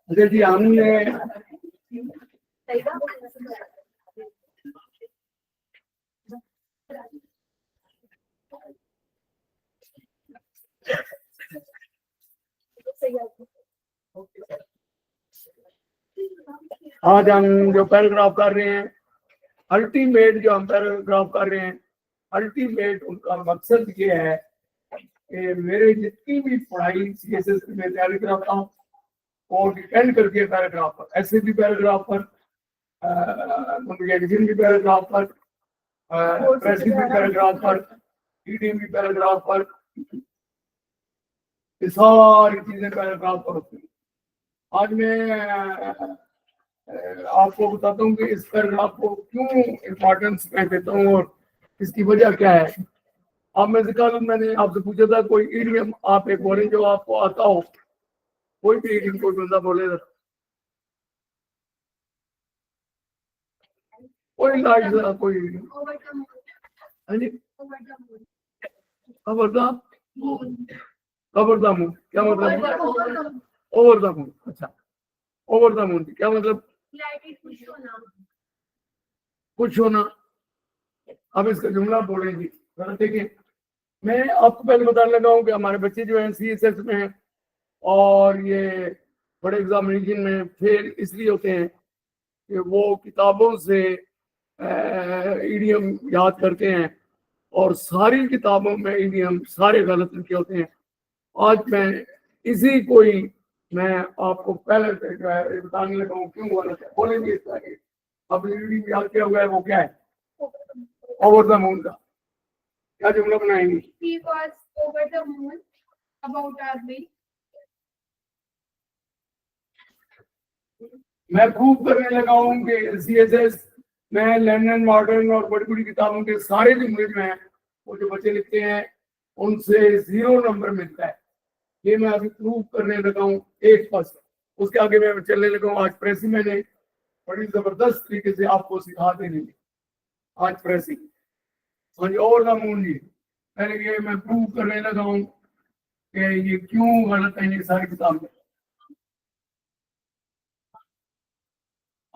अरे जी हमने आज हम जो पैराग्राफ कर रहे हैं, अल्टीमेट जो हम पैराग्राफ कर रहे हैं, अल्टीमेट उनका मकसद ये है कि मेरे जितनी भी पढ़ाई सीएसएस में तैयारी कराता हूँ वो डिपेंड करती है पैराग्राफ पर, ऐसे भी पैराग्राफ पर, कम्युनिकेशन भी पैराग्राफ पर, प्रेस भी पैराग्राफ पर, ईडीएम भी पैराग्राफ पर, ये सारी चीजें पैराग्राफ पर होती है। आज मैं आपको बताता हूँ कि इस पैराग्राफ को क्यों इम्पोर्टेंस मैं देता हूँ और इसकी वजह क्या है। आप में से कल मैंने आपसे पूछा था कोई ईडीएम आप एक बोले जो आपको आता हो, कोई भी ईडीएम कोई बंदा बोले था, कोई लाइट कोई कवर द मून क्या मतलब? Over the moon. अच्छा, ओवर द मून क्या मतलब? कुछ होना। अब इसका जुमला बोलेंगे जरा देखिए। मैं आपको पहले बताने लगा हूँ कि हमारे बच्चे जो हैं सीएसएस में हैं और ये बड़े एग्जामिनेशन में फेल इसलिए होते हैं कि वो किताबों से ईडीएम याद करते हैं और सारी किताबों में ईडीएम सारे गलत लिखे होते हैं। आज मैं इसी कोई मैं आपको पहले बताने लगा हूँ क्यों गलत है, बोलेंगे इसका। अब ईडीएम याद किया हुआ है वो क्या है? ओवर द मून का क्या जुमला बनाएंगे? He was over the moon about our way. मैं प्रूव करने लगा हूँ कि सीएसएस में लंदन मॉडर्न और बड़ी बड़ी किताबों के सारे जुमले जो हैं वो जो बच्चे लिखते हैं उनसे 0 नंबर मिलता है। ये मैं अभी प्रूव करने लगा हूँ 1%। उसके आगे मैं चलने लगा हूँ। आज प्रेसिंग मैंने बड़ी जबरदस्त तरीके से आपको सिखा देंगे आज प्रेसिंग। हाँ जी, ओवर द मून जी पहले ये मैं प्रूव करने लगा हूँ कि ये क्यों गलत है ये सारी किताबें।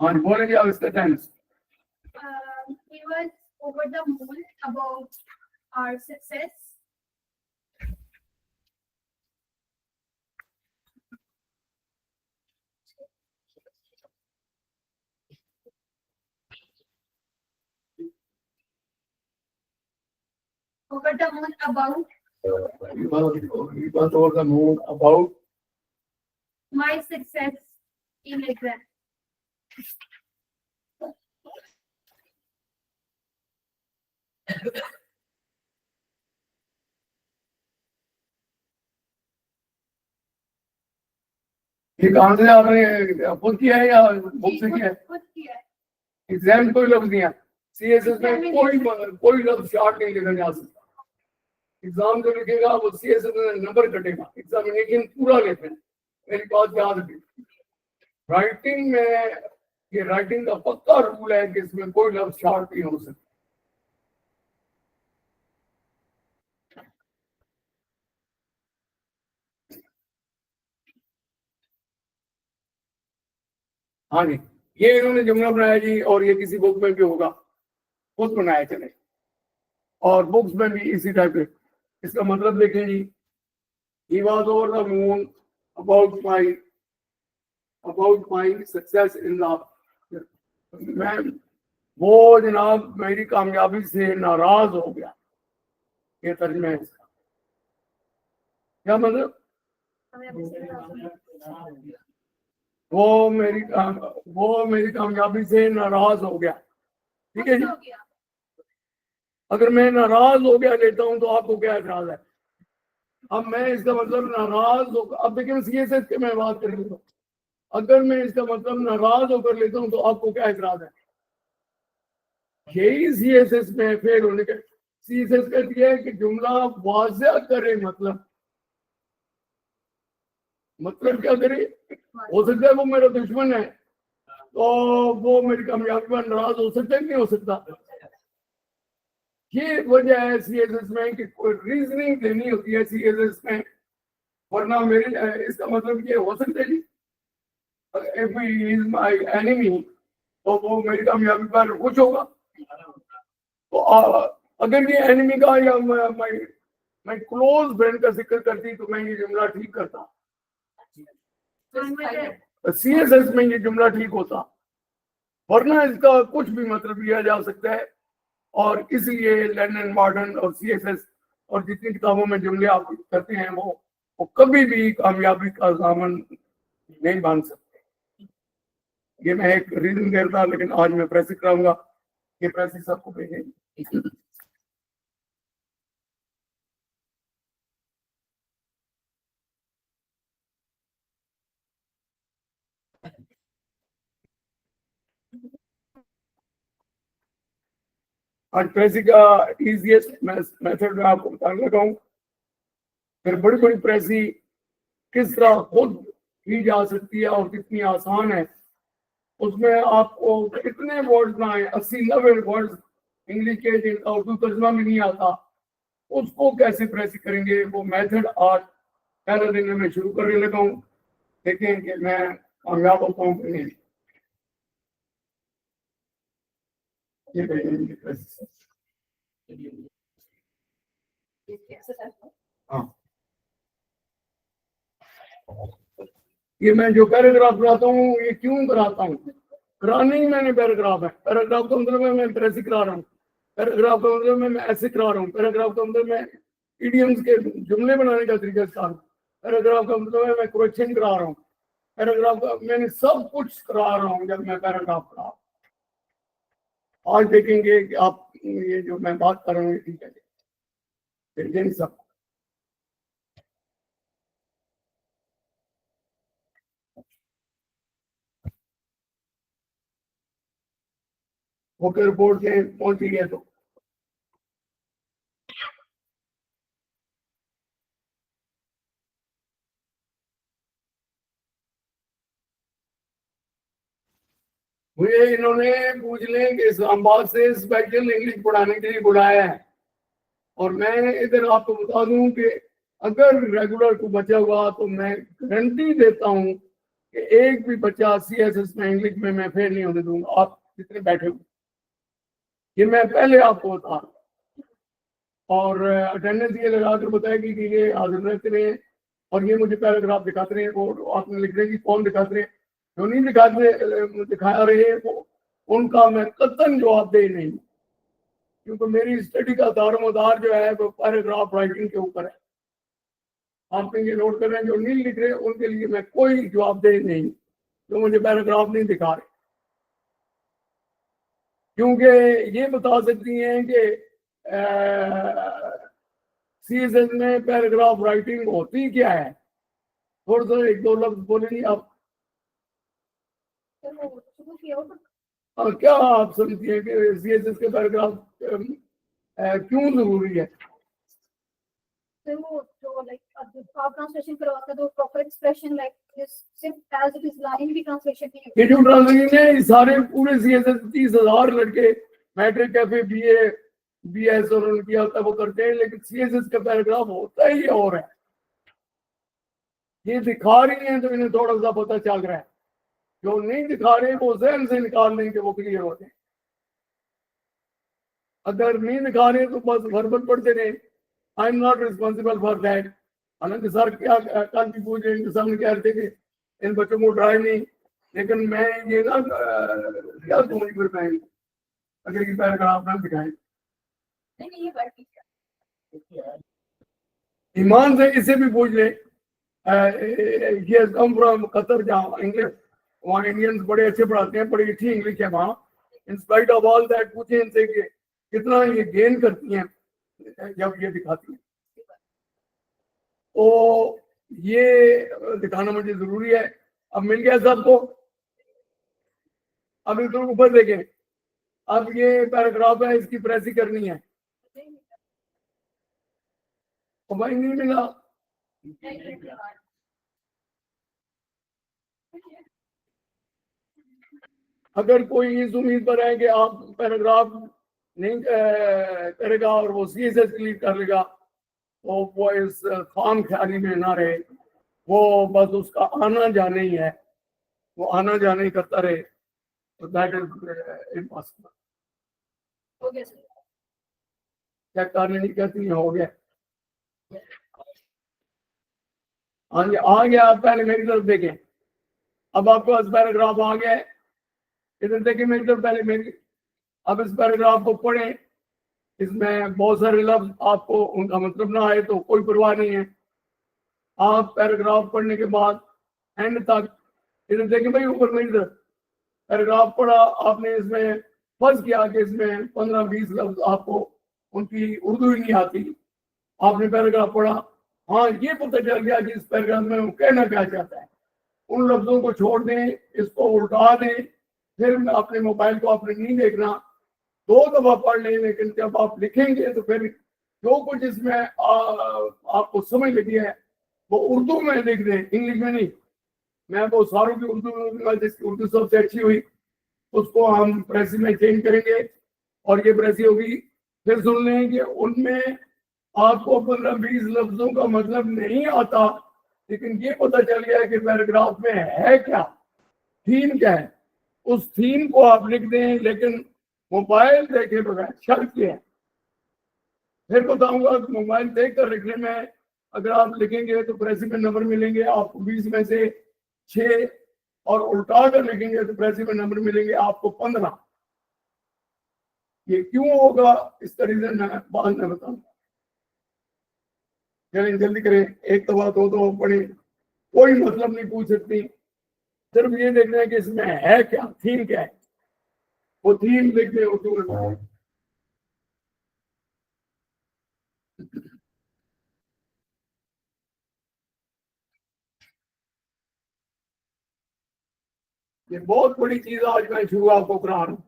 हाँ जी, बोलेंगे अब इसका tense. He was over the moon about our success. Over the moon about He was over the moon about my success in exam. ये कहाँ से आपने खुद किया है या बुक से किया है? खुद किया है। एग्जाम कोई लफ्ज दिया सीएसएस में कोई लफ्ज शॉर्ट नहीं लिखा जा सकता। एग्जाम जो लिखेगा वो सीएसएस में नंबर कटेगा, एग्जामिनेशन पूरा लेते हैं। मेरी बात याद रखिए। राइटिंग में ये राइटिंग का पक्का रूल है कि इसमें कोई लफ्ज शॉर्ट नहीं हो सकता। हाँ जी, ये इन्होंने जुमला बनाया जी और ये किसी बुक में भी होगा, खुद बनाया चले और बुक्स में भी इसी टाइप के। इसका मतलब देखें जी, he was over the moon about my success in life। मैं वो जनाब मेरी कामयाबी से नाराज हो गया। ये तर्जुमा है इसका। क्या मतलब? वो मेरी कामयाबी से नाराज हो गया। ठीक है जी। अगर मैं नाराज हो गया लेता हूं तो आपको क्या एतराज है? अब मैं इसका मतलब नाराज हो, अब देखिए सीएसएस के मैं बात कर लेता हूँ। अगर मैं इसका मतलब नाराज होकर लेता हूं तो आपको क्या एतराज है? यही सीएसएस में फेल होने का। सीएसएस कहती है कि जुमला वाज़ेह करे, मतलब क्या करे? हो सकता है वो मेरा दुश्मन है तो वो मेरी कामयाबी पर नाराज हो सकता है, नहीं हो सकता? ये वजह है CSS में कि कोई रीजनिंग देनी होती है CSS में, वरना मेरे इसका मतलब ये हो सकता है जी if he is my enemy तो वो मेरी कामयाबी पर खुश होगा। तो अगर ये एनिमी का या मैं क्लोज फ्रेंड का जिक्र करती तो मैं ये जुमला ठीक करता, CSS में ये जुमला ठीक होता, वरना इसका कुछ भी मतलब लिया जा सकता है। और इसलिए लर्न मॉडर्न और CSS और जितनी किताबों में जुमले आप करते हैं वो कभी भी कामयाबी का दामन नहीं बांध सकते। ये मैं एक रीजन दे रहा था, लेकिन आज मैं प्रेस कराऊंगा, ये प्रेस सबको भेजेंगे। आज प्रेसी का इजीएस्ट मेथड में आपको बताने लगा हूं। फिर बड़ी बड़ी प्रेसी किस तरह खुद की जा सकती है और कितनी आसान है, उसमें आपको कितने वर्ड्स ना आए, 80-90 वर्ड्स इंग्लिश के जिनका उर्दू तर्जमा भी नहीं आता, उसको कैसे प्रेस करेंगे वो मेथड आज पहले दिन में शुरू करने लगा हूँ। देखें कि मैं कामयाब होता हूँ कि नहीं। ये भेजेंगे प्रेस। हाँ, ये मैं जो पैराग्राफ कराता हूँ ये क्यों कराता हूँ, कराने ही मैंने पैराग्राफ है। पैराग्राफ का मतलब है मैं प्रेस करा रहा हूँ, पैराग्राफ का मतलब मैं ऐसे करा रहा हूँ, पैराग्राफ का मतलब मैं इडियम्स के जुमले बनाने का तरीका सिखा रहा हूँ, पैराग्राफ का मतलब है मैं क्वेश्चन करा रहा हूँ, पैराग्राफ का मैंने सब कुछ करा रहा हूँ जब मैं पैराग्राफ करा। आज देखेंगे कि आप ये जो मैं बात कर रहा हूँ ठीक है सब। ओके रिपोर्ट के पहुंच गई है तो मुझे इन्होंने पूछ लें कि इस्लामाबाद से स्पेशल इंग्लिश पढ़ाने के लिए बुलाया है, और मैं इधर आपको बता दूं कि अगर रेगुलर को बचा हुआ तो मैं गारंटी देता हूं कि एक भी बच्चा CSS में इंग्लिश में मैं फेल नहीं होने दूंगा। आप जितने बैठे हो ये मैं पहले आपको बता रहा हूं। और अटेंडेंस ये लगा कर बताएगी कि ये हाजिर रहते रहे और ये मुझे पैराग्राफ दिखाते रहे, वो आपने लिख रहे कि कौन दिखाते रहे, जो नहीं दिखा रहे वो उनका मैं कतन जवाबदेही नहीं, क्योंकि मेरी स्टडी का दारोमदार जो है वो पैराग्राफ राइटिंग के ऊपर है। आप ये नोट कर रहे हैं जो नहीं लिख रहे उनके लिए मैं कोई जवाबदेही नहीं, जो मुझे पैराग्राफ नहीं दिखा रहे, क्योंकि ये बता सकती हैं कि CSS में पैराग्राफ राइटिंग होती क्या है। थोड़ा सा एक दो लफ्ज बोलेंगे आप। क्या आप समझती हैं कि CSS के पैराग्राफ क्यों जरूरी है? So like आप ट्रांसलेशन करवाते तो प्रॉपर एक्सप्रेशन लाइक दिस सिर्फ एज इट इज लाइन की ट्रांसलेशन नहीं ये जो ट्रांसलेशन है ये सारे पूरे CSS 30,000 लड़के मैट्रिक कैफे BS और उनकी होता वो करते हैं, लेकिन CSS का पैराग्राफ होता ही और है। ये दिखा रही हैं तो इन्हें थोड़ा सा पता चल रहा है, जो नहीं दिखा रहे वो जहन से निकाल लेंगे वो क्लियर होते हैं। अगर नहीं दिखा रहे तो बस वर्बल पढ़ते रहे, I am not responsible for that. हालांकि सर क्या कल भी पूछ रहे सामने कह रहे थे कि इन बच्चों को उठाए नहीं, लेकिन मैं ये ना क्या समझ कर पाएंगे अगर ये पैराग्राफ ना दिखाएं। ईमान से इसे भी पूछ ले, ये कम फ्रॉम कतर जहाँ इंग्लिश, वहाँ इंडियंस बड़े अच्छे पढ़ाते हैं, बड़ी अच्छी इंग्लिश है वहाँ। In spite of all that पूछे इनसे कि कितना ये गेन करती हैं जब ये दिखाती हैं। तो ये दिखाना मुझे जरूरी है। अब मिल गया सबको। अब इधर ऊपर देखें, अब ये पैराग्राफ है, इसकी प्रेसी करनी है। तो भाई नहीं मिला, अगर कोई इस उम्मीद पर है कि आप पैराग्राफ नहीं करेगा और वो CSS क्लिक कर लेगा, तो वो इस खाम ख्याली में ना रहे, वो बस उसका आना जाना ही है, वो आना जाना ही करता रहे, तो दैट इज इम्पॉसिबल। हो गया सर। चेक करने नहीं कहती है, हो गया। हाँ जी, आ गया। आप पहले मेरी तरफ देखें, अब आपको इस पैराग्राफ आ गया है, इधर देखें मेरी तरफ, पहले मेरी। अब इस पैराग्राफ को पढ़ें, इसमें बहुत सारे लफ्ज आपको उनका मतलब ना आए तो कोई परवाह नहीं है। आप पैराग्राफ पढ़ने के बाद एंड तक इधर देखें भाई, ऊपर मेरी तरफ पैराग्राफ पढ़ा आपने, इसमें फर्ज किया कि इसमें 15-20 लफ्ज आपको उनकी उर्दू ही नहीं आती, आपने पैराग्राफ पढ़ा, हाँ ये पता चल गया कि इस पैराग्राफ में वो कहना क्या चाहता है, उन लफ्जों को छोड़ दें, इसको उल्टा दें, फिर अपने मोबाइल को आपने नहीं देखना, 2 दफा पढ़ लें, लेकिन जब आप लिखेंगे तो फिर जो कुछ इसमें आपको समझ लगी है वो उर्दू में लिख दें, इंग्लिश में नहीं। मैं वो सारों की उर्दू में लिखूंगा, जिसकी उर्दू सबसे अच्छी हुई उसको हम प्रेसी में चेंज करेंगे, और ये प्रेसी होगी। फिर सुन लें कि उनमें आपको 15-20 लफ्जों का मतलब नहीं आता, लेकिन ये पता चल गया कि पैराग्राफ में है क्या, थीम क्या है, उस थीम को आप लिख दें, लेकिन मोबाइल देखे बगैर। शर्त ये है, फिर बताऊंगा कि मोबाइल देख कर लिखने में अगर आप लिखेंगे तो प्रेसी में नंबर मिलेंगे आपको 20 में से 6, और उल्टा कर लिखेंगे तो प्रेसी में नंबर मिलेंगे आपको 15। ये क्यों होगा, इसका रीजन मैं बाद में बताऊंगा। चलें जल्दी करें, एक दफा 2 दफा पढ़े, कोई मतलब नहीं पूछ सकती, सिर्फ ये देखना है कि इसमें है क्या, थीम क्या है, वो थीम देखते उर्दू में। ये बहुत बड़ी चीज आज मैं शुरू आपको करा रहा हूँ।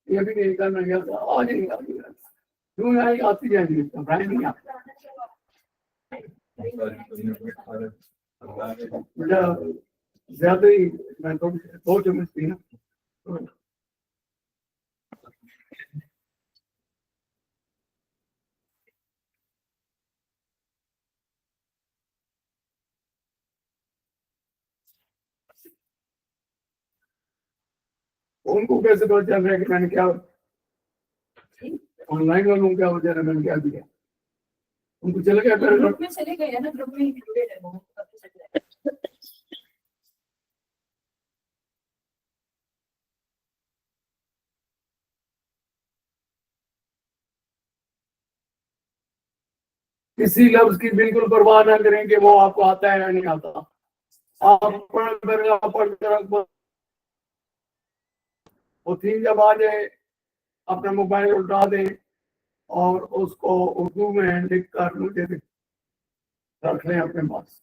ये भी नहीं करना गया था, आज नहीं आती, क्यों नहीं आती जाएगी, भाई नहीं आता। ज्यादा ही मैं तो 2 चम्मच पी ना। उनको कैसे पता चल रहा है कि मैंने क्या, ऑनलाइन वालों क्या वजह है, मैंने क्या दिया, उनको चले गया ग्रुप में चले गए ना, ग्रुप में इंक्लूडेड है वो, पता चल रहा है। किसी लफ्ज की बिल्कुल परवाह ना करें कि वो आपको आता है या नहीं आता। आप पढ़ वो थीम जब आ जाए अपना मोबाइल उठा दें और उसको उर्दू में लिख कर मुझे रख लें अपने पास।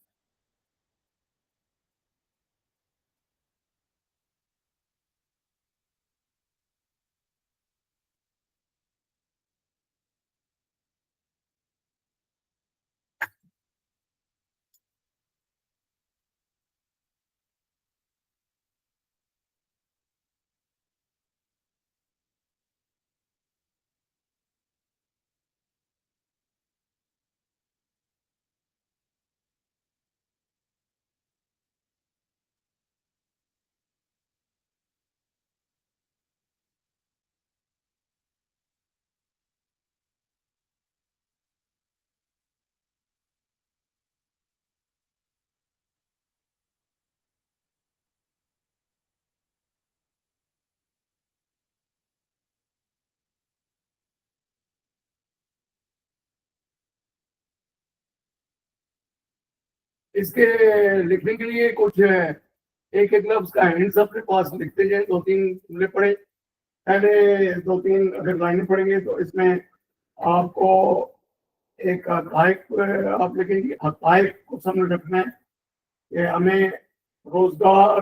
इसके लिखने के लिए कुछ एक एक लफ्ज का हैंड्स अपने पास लिखते जाए, 2-3 जुमले पढ़े, पहले 2-3 अगर लाइनें पढ़ेंगे तो इसमें आपको एक हकायक आप लिखेंगे, हकायक को समझ रखना है कि हमें रोजगार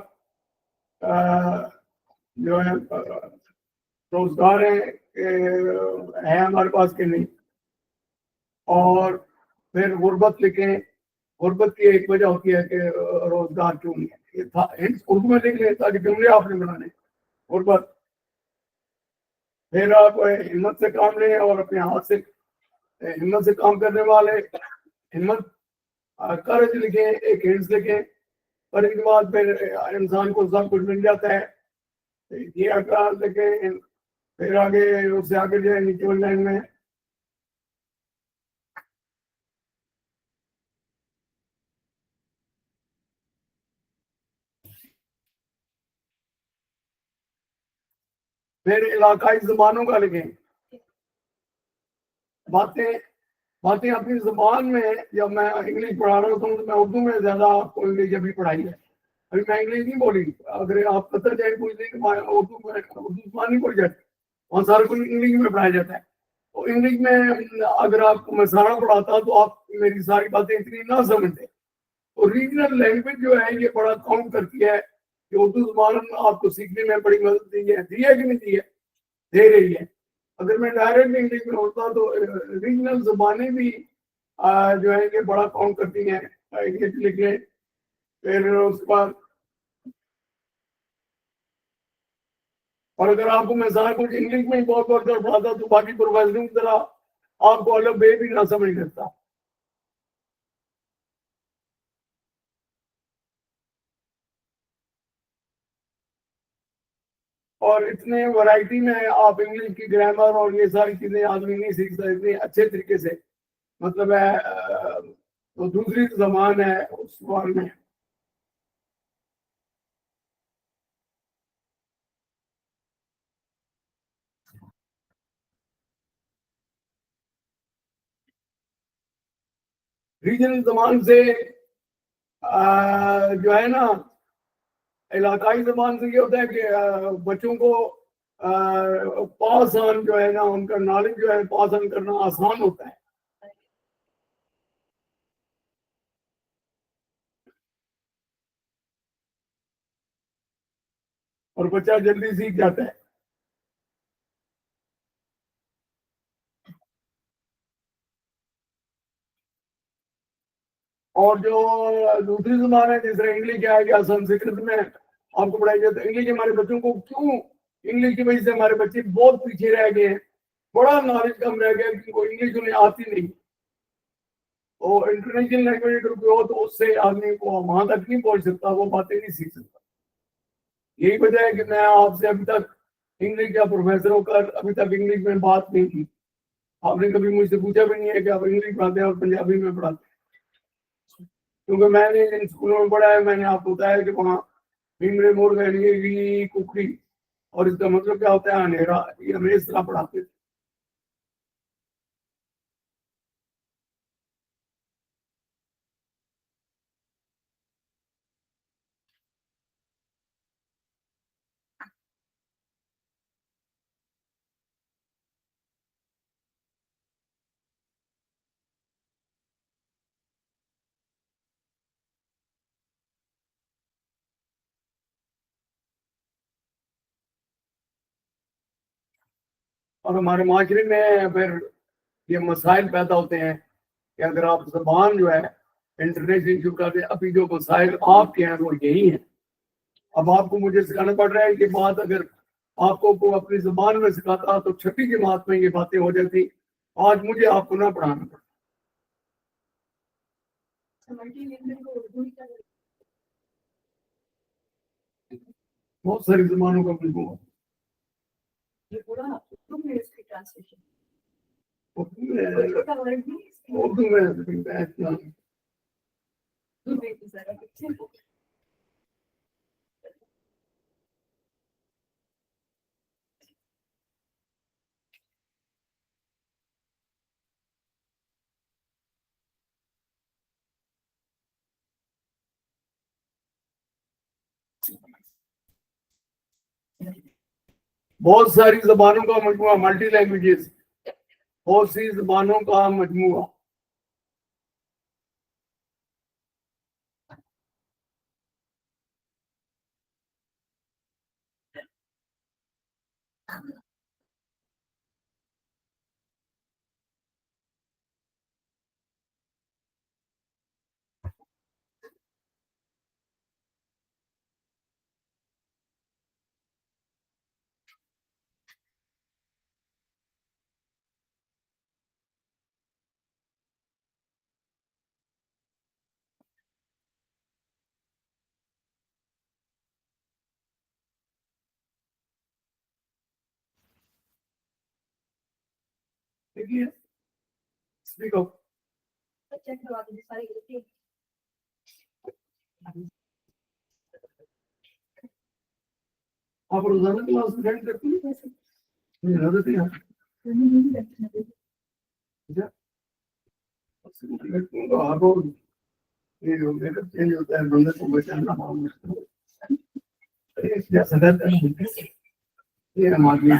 जो है रोजगार है हमारे पास के नहीं। और फिर गुर्बत लिखें, गुर्बत की एक वजह होती है कि रोजगार क्यों नहीं है, ये था उर्दू में लिख लें ताकि जुमले आपने बनाने। गुर्बत, फिर आप हिम्मत से काम लें और अपने हाथ से हिम्मत से काम करने वाले, हिम्मत करज लिखें, एक हिंट्स लिखें। पर इसके बाद फिर इंसान को सब कुछ मिल जाता है, ये अकार लिखें। फिर आगे उससे आगे जो है नीचे वाली लाइन में फिर इलाकाई जबानों का लिखें। बातें बातें अपनी जुबान में, जब मैं इंग्लिश पढ़ा रहा हूँ तो मैं उर्दू में ज्यादा आपको इंग्लिश अभी पढ़ाई है, अभी मैं इंग्लिश नहीं बोली। अगर आप कतर जाए पूछ दें कि उर्दू में, उर्दू जुबान नहीं पढ़ी जाती, वहाँ सारा कुछ इंग्लिश में पढ़ाया जाता है। तो इंग्लिश में अगर आपको मैं सारा पढ़ाता तो आप मेरी सारी बातें इतनी ना समझते। तो रीजनल लैंग्वेज जो है ये बड़ा काउंट करती है कि उर्दू जुबान आपको सीखने में बड़ी मदद दी है कि नहीं दी है, दे रही है। अगर मैं डायरेक्ट इंग्लिश में होता तो रीजनल जुबानें भी जो है ये बड़ा काउंट करती हैं। इंग्लिश लिख लें, फिर उसके बाद और अगर आपको मैं सारा कुछ इंग्लिश में ही बहुत बहुत कर पढ़ाता तो बाकी प्रोफेसरों की तरह आपको अलग बे भी ना समझ सकता। और इतने वैरायटी में आप इंग्लिश की ग्रामर और ये सारी चीजें आदमी नहीं सीख सकते इतने अच्छे तरीके से। मतलब है तो दूसरी जबान है उस बार में। रीजनल जबान से जो है ना, इलाकाई जबान से ये होता है कि बच्चों को पास ऑन जो है ना, उनका नॉलेज जो है पास ऑन करना आसान होता है। और बच्चा जल्दी सीख जाता है। और जो दूसरी जुबान है जैसे इंग्लिश है या संस्कृत में आपको पढ़ाई जाती है, इंग्लिश हमारे बच्चों को क्यों, इंग्लिश की वजह से हमारे बच्चे बहुत पीछे रह गए हैं, बड़ा नॉलेज कम रह गया क्योंकि इंग्लिश उन्हें आती नहीं। और इंटरनेशनल लैंग्वेज अगर कोई हो तो उससे आदमी को वहां तक नहीं पहुंच सकता, वो बातें नहीं सीख सकता। यही वजह है कि मैं आपसे अभी तक इंग्लिश का प्रोफेसर होकर अभी तक इंग्लिश में बात नहीं की। आपने कभी मुझसे पूछा भी नहीं है कि आप इंग्लिश पढ़ाते हैं और पंजाबी में पढ़ाते हैं, क्योंकि मैंने जिन स्कूलों में पढ़ा है मैंने आपको बताया कि वहाँ भीमरे मोड़ की कुकड़ी, और इसका मतलब क्या होता है अंधेरा, ये हमें इस तरह पढ़ाते थे। और हमारे माशरे में फिर ये मसाइल पैदा होते हैं कि अगर आप जबान जो है इंटरनेशनल इशू करते, अभी जो मसाइल आपके हैं वो यही है। अब आपको मुझे सिखाना पड़ रहा है कि बात अगर आपको को अपनी जुबान में सिखाता तो छठी जमात में ये बातें हो जाती, आज मुझे आपको ना पढ़ाना पड़ता। बहुत सारी जुबानों का मजमूआ ये पूरा उर्दू में इसकी ट्रांसलेशन उर्दू में, उर्दू में इतना बहुत सारी जबानों का मजमुआ, मल्टी लैंग्वेजेस, बहुत सी जबानों का मजमुआ। देखिए, स्पीक अप। चेक करवा दीजिए सारी गलती। आप रोजाना क्लास अटेंड करती हैं? नहीं, आदत है। अच्छा, आपको ये जो मेरा चेंज होता है, बंदे को बचाना क्या सदर ये हमारी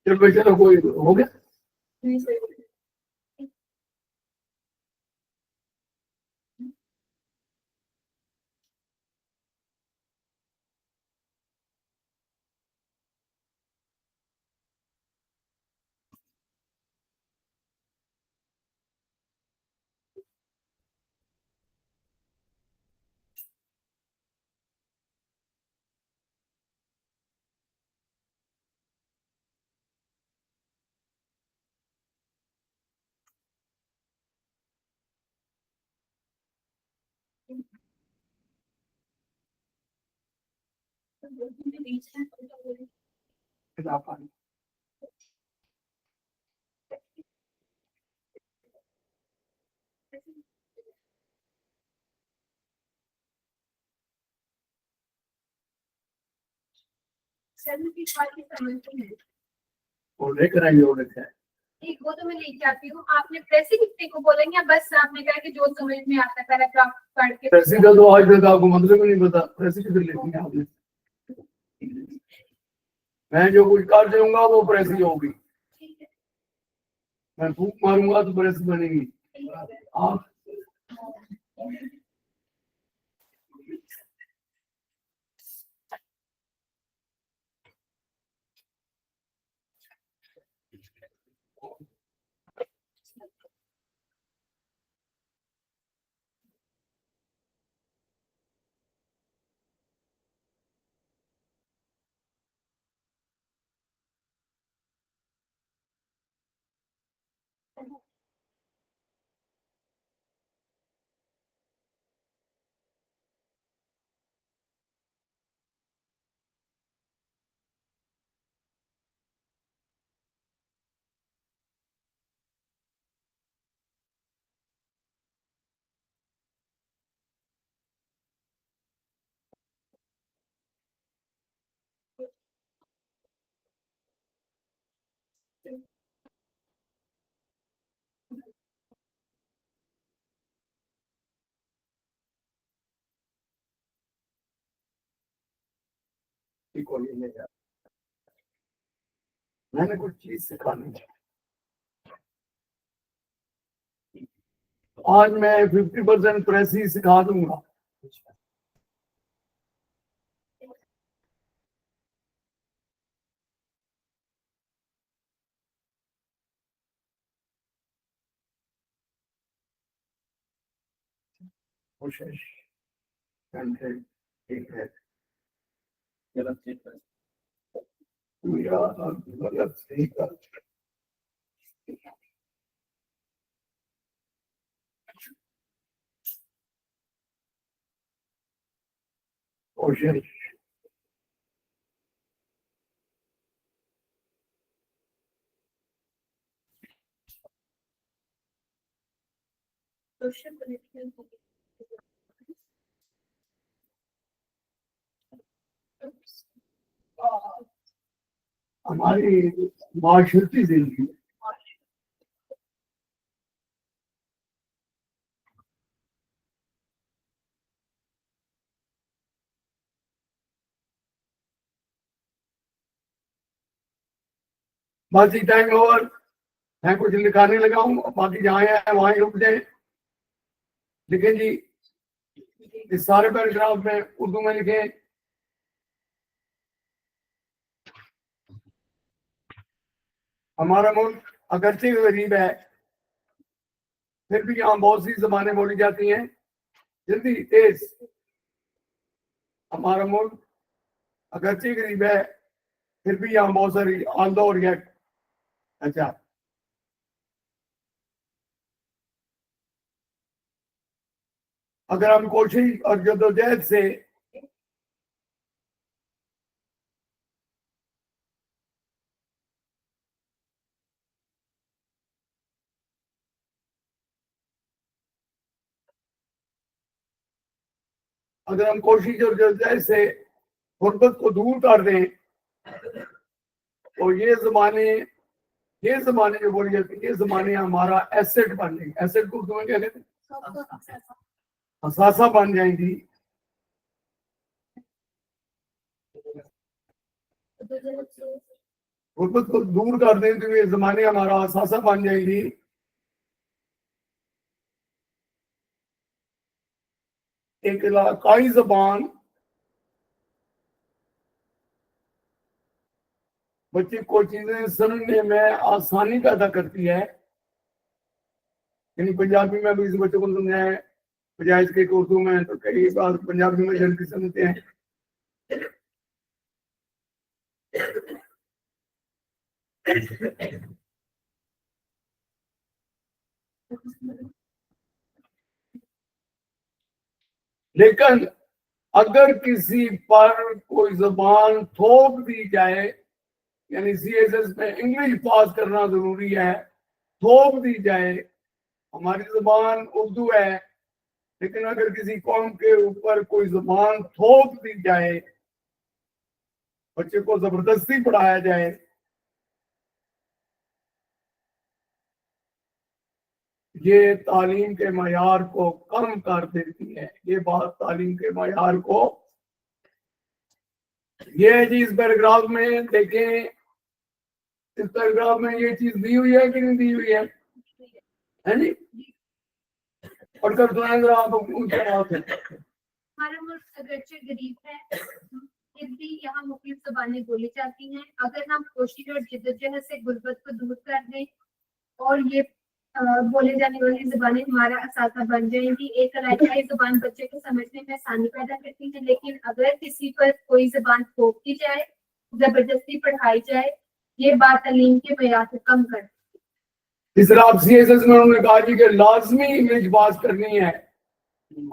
चलो कोई हो गया। नहीं सर। और लेकर आएंगे और लेकर आएंगे। एक वो तो मैं लेके आती हूँ। आपने प्रेसी कितने को बोलेंगे या बस आपने कहा कि जो समझ में आता है पैराग्राफ पढ़ के। प्रेसी का तो आज तक आपको मतलब ही नहीं पता, प्रेसी किधर लेती है आपने? मैं जो कुछ कर दूंगा वो प्रेसी होगी, ठीक है। मैं फूक मारूंगा तो प्रेसी बनेगी। आप मैंने कुछ चीज सिखानी है। आज मैं 50% प्रेसी सिखा दूंगा। कोशिश ठीक है। गलत सही कर कोशिश Social connection. हमारी माशरती जिंदगी बाकी टाइम ओवर, मैं कुछ लिखाने लगा हूँ, बाकी जहाँ है वहां रुक जाए। लिखें जी, इस सारे पैराग्राफ में उर्दू में लिखे। हमारा मुल्क अगरचे गरीब है, फिर भी यहाँ बहुत सी जबानें बोली जाती हैं। जल्दी तेज। हमारा मुल्क अगरचे गरीब है, फिर भी यहाँ बहुत सारी आल्दो और रिएक्ट। अच्छा, अगर हम कोशिश और जद्दोजहद से अगर हम कोशिश और जद्दोजहद से गुर्बत को दूर कर दें तो ये जमाने जो बोली जाती है, ये जमाने हमारा एसेट बन जाएंगे। एसेट को उर्दू में क्या कहते हैं? असासा बन जाएंगी। गुर्बत को दूर कर दें तो ये जमाने हमारा असासा बन जाएंगी। एक इलाकाई जबान बच्चे को चीजें समझने में आसानी पैदा करती है। यानी पंजाबी में भी इस बच्चों को समझाएं, बजाय इसके कि उर्दू में, तो कई बार पंजाबी में जल्दी समझते हैं। लेकिन अगर किसी पर कोई जबान थोप दी जाए, यानी सीएसएस में इंग्लिश पास करना जरूरी है, थोप दी जाए। हमारी जबान उर्दू है, लेकिन अगर किसी कौम के ऊपर कोई जबान थोप दी जाए, बच्चे को जबरदस्ती पढ़ाया जाए, ये तालीम के मयार को कम कर देती है। ये बात तालीम के मयार को, ये है जी इस पैराग्राफ में देखें। इस पैराग्राफ में ये चीज दी हुई है कि नहीं दी हुई है जी? और कर सुनाए जरा आप उनके बात है। हमारा मुल्क अगरचे गरीब है, फिर भी यहाँ मुख्तलिफ ज़बानें बोली जाती हैं। अगर हम कोशिश और जद्दोजहद से गुर्बत को दूर कर दें और ये बोले जाने वाली ज़बानें हमारा असासा बन जाएंगी। एक इलाकाई ज़बान बच्चे को समझने में आसानी पैदा करती है, लेकिन अगर किसी पर कोई ज़बान थोप दी जाए, जबरदस्ती पढ़ाई जाए, ये बात तालीम के मयार को कम कर। इस तरह आप सीएसएस में उन्होंने कहा जी कि लाजमी इंग्लिश पास करनी है।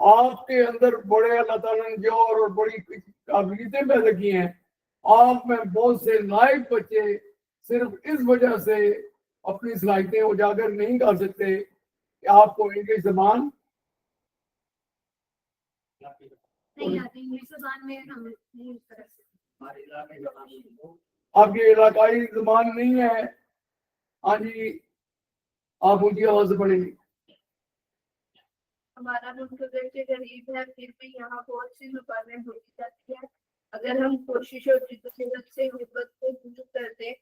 आपके अंदर बड़े अल्लाह ताला ने जो और बड़ी काबिलियतें पैदा की हैं, आप में बहुत से लायक बच्चे सिर्फ इस वजह से अपनी सलाहियतें उजागर नहीं कर सकते कि आपको इंग्लिश जबान नहीं आती। इंग्लिश ज़बान में हम नहीं कर सकते। आपकी इलाकाई जबान नहीं है। हाँ जी, आप उनकी आवाज से पढ़ेंगे। हमारा मुल्क अगरचे गरीब है, फिर भी यहाँ बहुत सी ज़बानें बोली जाती है। अगर हम कोशिश और जद्दोजहद से गुर्बत को दूर कर दें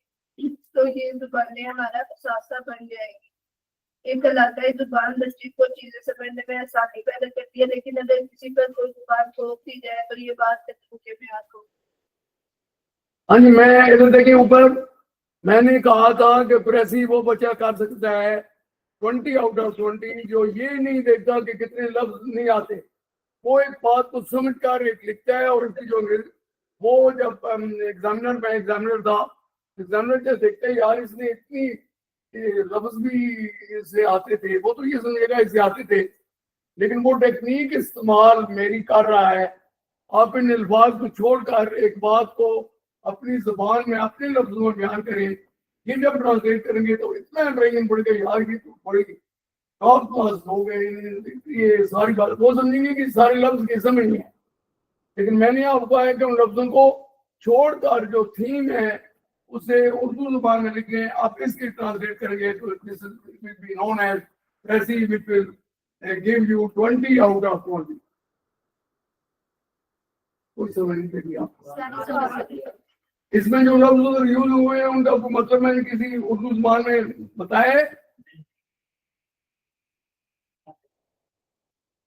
तो ये ज़बानें हमारा असासा बन जाएगी। एक इलाकाई ज़ुबान बच्चे को चीजें समझने में आसानी पैदा करती है, लेकिन अगर किसी पर कोई ज़ुबान थोप दी जाए तो ये बात तकलीफ के प्यार को। हाँ जी, मैं इधर देखिए ऊपर मैंने कहा था कि प्रेसी वो बच्चा कर सकता है 20 आउट ऑफ 20 जो ये नहीं देखता कि कितने लफ्ज नहीं आते। वो एक बात को समझ कर एक लिखता है और उसकी जो वो जब एग्जामिनर था, एग्जामिनर जब देखते ही यार इसने इतनी लफ्ज भी इससे आते थे, वो तो ये समझेगा इससे आते थे, लेकिन वो टेक्निक इस्तेमाल मेरी कर रहा है। आप इन अल्फाज को छोड़कर एक बात को अपनी जुबान में अपने लफ्जों में बयान करें, ये जब ट्रांसलेट करेंगे तो इतना ट्रेनिंग बढ़ गई यार, ये तो पड़ेगी टॉप क्लास हो गए। ये सारी बात वो समझेंगे कि सारे लफ्ज कैसे नहीं है, लेकिन मैंने आपको कहा है कि उन लफ्जों को छोड़कर जो थीम है उसे उर्दू जुबान में लिखें। आप इसकी ट्रांसलेट करेंगे तो this will be known as precis which will give you 20 out of 20। कोई समझ नहीं लगी आपको? इसमें जो लफ्ज यूज हुए हैं उनका मतलब मैंने किसी उर्दू जुबान में बताया है?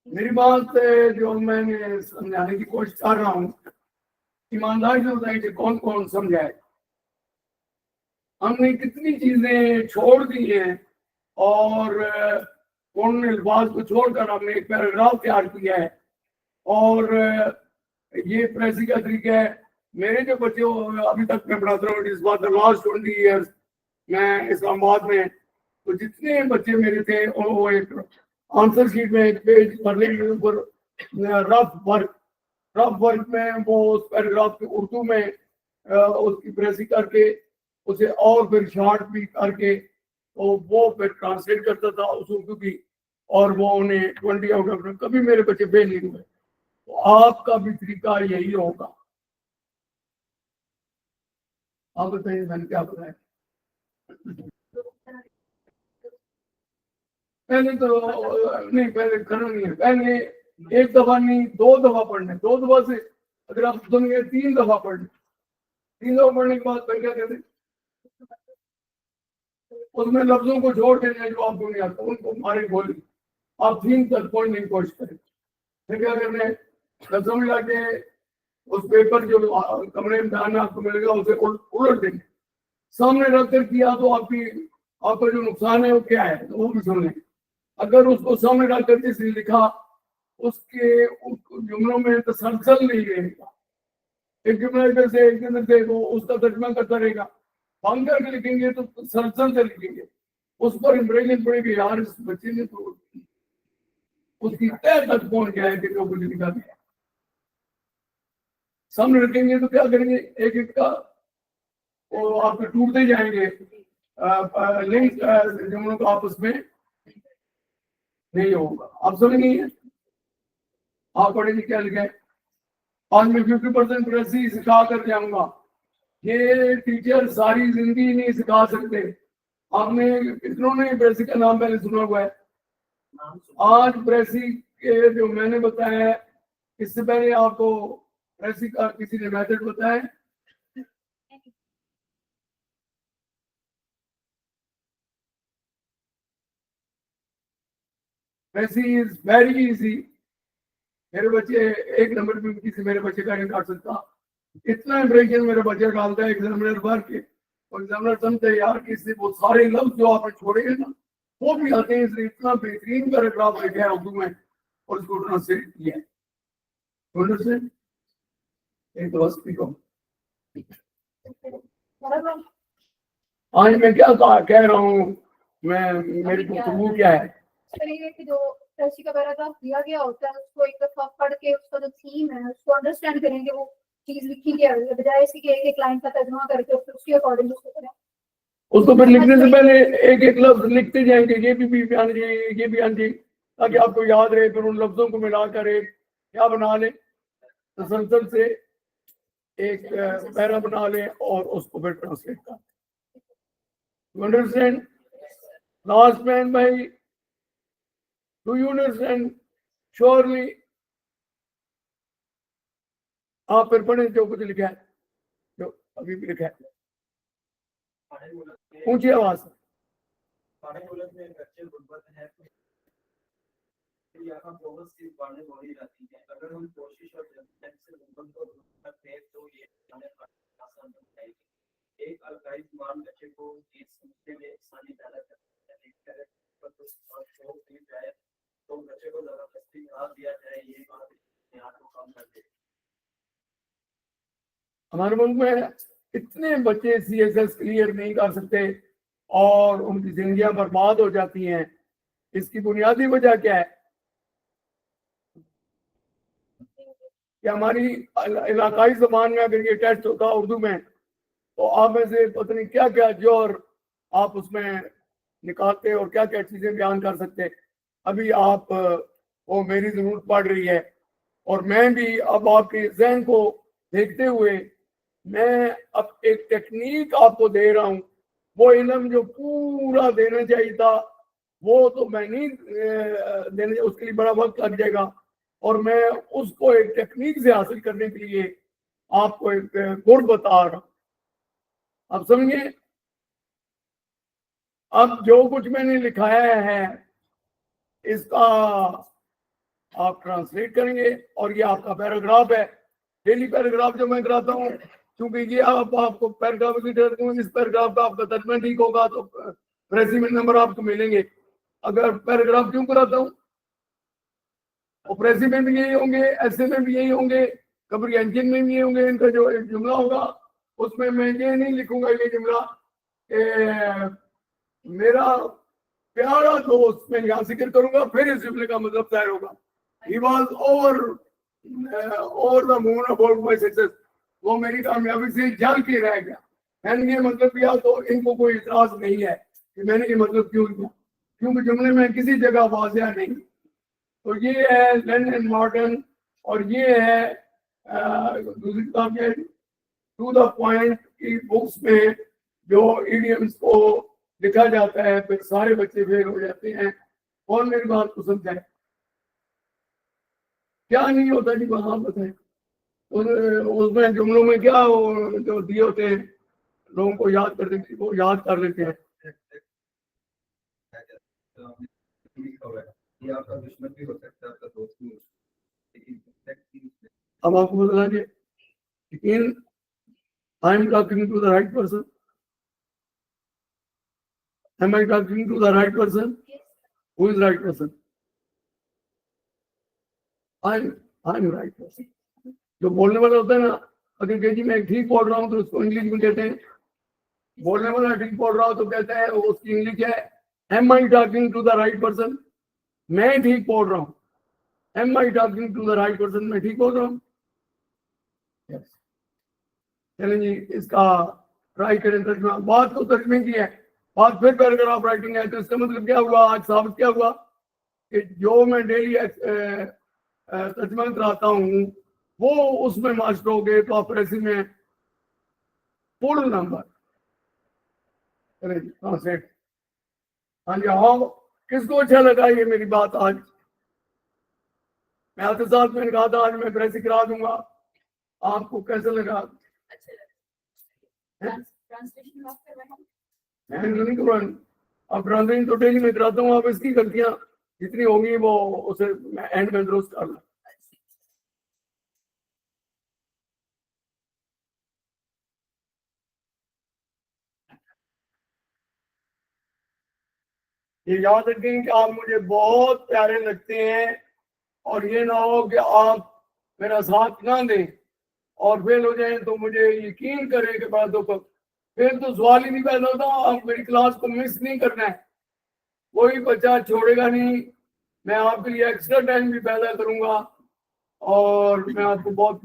मेरी बात जो मैंने समझाने की कोशिश कर रहा हूँ, ईमानदारी से बताइए कौन कौन समझाए। हमने कितनी चीजें छोड़ दी हैं और कौन अल्फाज को छोड़कर हमने एक पैराग्राफ तैयार किया है। और ये प्रेसी का तरीका है। मेरे जो बच्चे अभी तक मैं पढ़ाता हूँ, इस बात लास्ट 20 ईयर्स मैं इस्लामाबाद में, तो जितने बच्चे मेरे थे वो एक आंसर शीट में एक पेज भर लेंगे, ऊपर रफ वर्क में वो उस पैराग्राफ के उर्दू में उसकी प्रेसी करके उसे और फिर शॉर्ट भी करके तो वो फिर ट्रांसलेट करता था उस उर्दू की, और वो उन्हें 20 आउट ऑफ, कभी मेरे बच्चे फेल नहीं हुए। तो आपका भी तरीका यही होगा। आप बताइए मैंने क्या बताया? पहले तो नहीं, पहले करना नहीं है, पहले एक दफा नहीं 2 दफा पढ़ने, 2 दफा से अगर आप सुनेंगे 3 दफा पढ़ने, 3 दफा पढ़ने के बाद फिर क्या कहते हैं, उसमें लफ्जों को जोड़ देना जो आपको नहीं आता उनको मारे बोली, आप 3 तक पढ़ने की कोशिश करें। फिर क्या करना है, लफ्जों में लाके उस पेपर जो कमरे में जाना आपको मिलेगा उसे उलट देंगे, सामने रखकर किया तो आपका जो नुकसान है वो क्या है तो वो भी सुन लें। अगर उसको सामने रखकर जिसने लिखा उसके जुमलों में तसलसल नहीं रहेगा, एक जुमला इधर से एक इधर से वो उसका तर्जमा करता रहेगा, हम करके लिखेंगे तो तसलसल से लिखेंगे, उस पर इम्प्रेशन पड़ेगी यार इस बच्चे ने तो उसकी तय तक पहुंच गया है कि जो कुछ लिखा दिया। सामने रखेंगे तो क्या करेंगे, एक एक का वो आपके टूटते जाएंगे लिंक जुमलों का आपस में नहीं होगा। आप समझ नहीं है, आप पढ़ेंगे क्या लिखा है। आज मैं 50% प्रेसी सिखा कर जाऊंगा, ये टीचर सारी जिंदगी नहीं सिखा सकते। आपने कितनों ने प्रेसी का नाम पहले सुना हुआ है? आज प्रेसी के जो मैंने बताया है, इससे पहले आपको प्रेसी का किसी ने मेथड बताया है? प्रेसी इज वेरी इजी। मेरे बच्चे 1 नंबर पे किसी मेरे बच्चे का नहीं काट सकता, इतना इंप्रेशन मेरे बच्चे डालता है एग्जामिनर भर के, और एग्जामिनर समझते हैं यार कि इससे वो सारे लफ्ज जो आपने छोड़े हैं ना वो भी आते हैं, इसलिए इतना बेहतरीन पैराग्राफ लिखा है उर्दू में और उसको ट्रांसलेट किया है। अंडरस्टैंड? एक तो बस ठीक हो। आज मैं क्या कह रहा हूँ, मैं मेरी गुफ्तगू क्या है? करेंगे कि जो प्रेसी का पैराग्राफ दिया गया होता है उसको एक दफा पढ़ के उसका जो थीम है उसको अंडरस्टैंड करेंगे, वो चीज लिखी क्या है, बजाय इसके कि एक लाइन का तर्जुमा करके उसके अकॉर्डिंग उसको करें। उसको फिर लिखने से पहले एक एक लफ्ज लिखते जाएंगे, ये भी आना चाहिए, ये भी आना चाहिए, ताकि आपको याद रहे। फिर उन लफ्जों को मिलाकर एक क्या बना ले, तसलसल से एक पैरा बना ले और उसको फिर ट्रांसलेट कर। You understand? लास्ट मैन भाई, डू यू अंडरस्टैंड? श्योरली आप फिर पढ़े जो कुछ लिखा है, जो अभी भी लिखा है, ऊंची आवाज से। यहाँ बहुत सी बातें बोली जाती हैं, अगर हम कोशिश और जद्दोजहद से गुर्बत को दूर करते हैं तो ये हमें आसान हो जाएगी। एक अलगाइज मान बच्चे को ये समझने में आसानी पैदा करता है, छोड़ दी जाए तो बच्चे को जबरदस्ती याद दिया जाए, ये बात ध्यान को कम कर देगी। हमारे मुल्क में इतने बच्चे CSS क्लियर नहीं कर सकते और उनकी जिंदगियां बर्बाद हो जाती हैं। इसकी बुनियादी वजह क्या है कि हमारी इलाकाई जबान में अगर ये टेस्ट होता उर्दू में, तो आप में से पता नहीं क्या क्या जोर आप उसमें निकालते और क्या क्या चीजें बयान कर सकते। अभी आप वो मेरी जरूरत पड़ रही है, और मैं भी अब आपके जहन को देखते हुए मैं अब एक टेक्निक आपको दे रहा हूँ। वो इल्म जो पूरा देना चाहिए था वो तो मैं नहीं देने, उसके लिए बड़ा वक्त लग जाएगा, और मैं उसको एक टेक्निक से हासिल करने के लिए आपको एक गुर बता रहा हूँ। आप समझिए, अब जो कुछ मैंने लिखाया है इसका आप ट्रांसलेट करेंगे, और ये आपका पैराग्राफ है। डेली पैराग्राफ जो मैं कराता हूँ, क्योंकि ये आपको पैराग्राफ की जरूरत नहीं, इस पैराग्राफ का आपका तर्जमा ठीक होगा तो प्रेसिमेंट नंबर आपको मिलेंगे। अगर पैराग्राफ क्यों कराता हूँ, और प्रेसिमेंट भी यही होंगे, ऐसे में भी यही होंगे, कम्प्रीहेंशन में भी यही होंगे। इनका जो एक जुमला होगा उसमें मैं ये नहीं लिखूंगा ये जुमला मेरा प्यारा दोस्त, मैं यहाँ जिक्र करूंगा, फिर इस जुमले का मतलब जाहिर होगा। He was over the moon about my success. वो मेरी कामयाबी से जल के रह गया। मैंने ये मतलब किया तो इनको कोई इतराज नहीं है कि मैंने ये मतलब क्यों किया, क्योंकि जुमले में किसी जगह वाज़िया नहीं। तो ये है लेन एंड मॉर्टन, और ये है दूसरी किताब है टू द पॉइंट की बुक्स में जो इडियम्स को लिखा जाता है, फिर सारे बच्चे फेल हो जाते हैं। और मेरी बात को समझाए, क्या नहीं होता जी वहां बताए। उसमें जुमलों में क्या जो दिए होते हैं लोगों को याद कर देते, वो याद कर लेते हैं। ये आपका दुश्मन भी हो सकता है, आपका दोस्त भी हो सकता है, लेकिन अब आपको बता दिए, लेकिन I am talking to the right person. Am I talking to the right person? Who is right person? I'm right person. जो बोलने वाला होता है ना, अगर कह जी मैं ठीक बोल रहा हूँ तो उसको इंग्लिश में कहते हैं, बोलने वाला ठीक बोल रहा हो तो कहते हैं उसकी इंग्लिश क्या है, Am I talking to the right person? मैं ठीक बोल रहा हूँ। Am I talking to the right person? मैं ठीक बोल रहा हूँ। Yes. चलें जी, इसका ट्राई करें तर्जमा। बात को तर्जमे की है, बात फिर पैराग्राफ राइटिंग है, तो इसका मतलब क्या हुआ, आज साबित क्या हुआ कि जो मैं डेली तर्जमा कराता हूँ वो उसमें मास्टर हो गए, तो आप ऐसे में फुल नंबर। ट्रांसलेट। हाँ जी, हाँ, किसको अच्छा लगा ये मेरी बात आज? मैं आपके साथ मैंने कहा था आज मैं प्रेस करा दूंगा, आपको कैसा लगा? नहीं करवानी, अब ट्रांसलेशन तो डेली में कराता हूँ। आप इसकी गलतियां जितनी होंगी वो उसे मैं एंड में दुरुस्त कर लूँ। ये याद रखें कि आप मुझे बहुत प्यारे लगते हैं, और ये ना हो कि आप मेरा साथ ना दें और फेल हो जाए तो मुझे यकीन करें कि बातों को फिर तो सवाल ही नहीं पैदा होता। आप मेरी क्लास को मिस नहीं करना है, कोई बच्चा छोड़ेगा नहीं। मैं आपके लिए एक्स्ट्रा टाइम भी पैदा करूंगा, और मैं आपको बहुत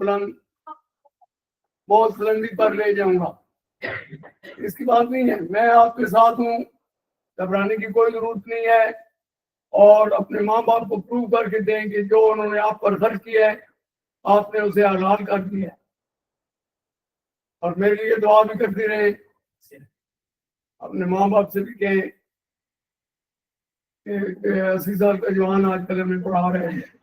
बुलंदी पर ले जाऊंगा। इसकी बात नहीं है, मैं आपके साथ हूँ, घबराने की कोई जरूरत नहीं है। और अपने माँ बाप को प्रूव करके दें कि जो उन्होंने आप पर खर्च किया है आपने उसे हलाल कर दिया है। और मेरे लिए दुआ भी करते रहे, अपने माँ बाप से भी कहें कि 80 साल का जवान आजकल हमें पढ़ा रहे हैं।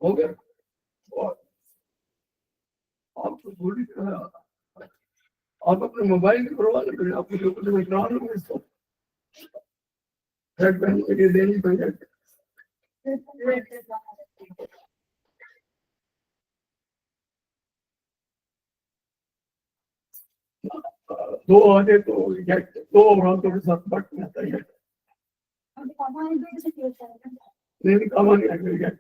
हो गया, आप तो थोड़ी आप अपने मोबाइल की परवाह नहीं करें, आपको जो कुछ मैं करा लूंगा इसको हेड बैंड के लिए देनी पड़ेगी। दो आने तो दो औरतों के साथ बट में आता है, नहीं काम नहीं आएगा।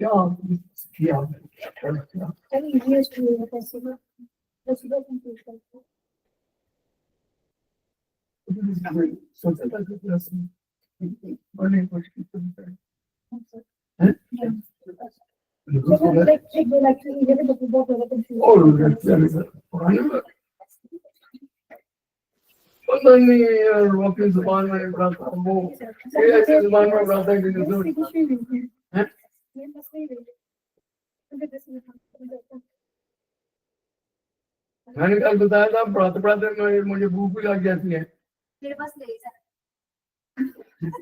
क्या किया सोचा था कि प्लस बने कुछ और पता नहीं यार वो अपनी जुबान में बताता वो ऐसी जुबान में बताता है कि हैं? मैंने कल बताया था पढ़ाते पढ़ाते मुझे भूख भी लग जाती है मेरे पास ले जा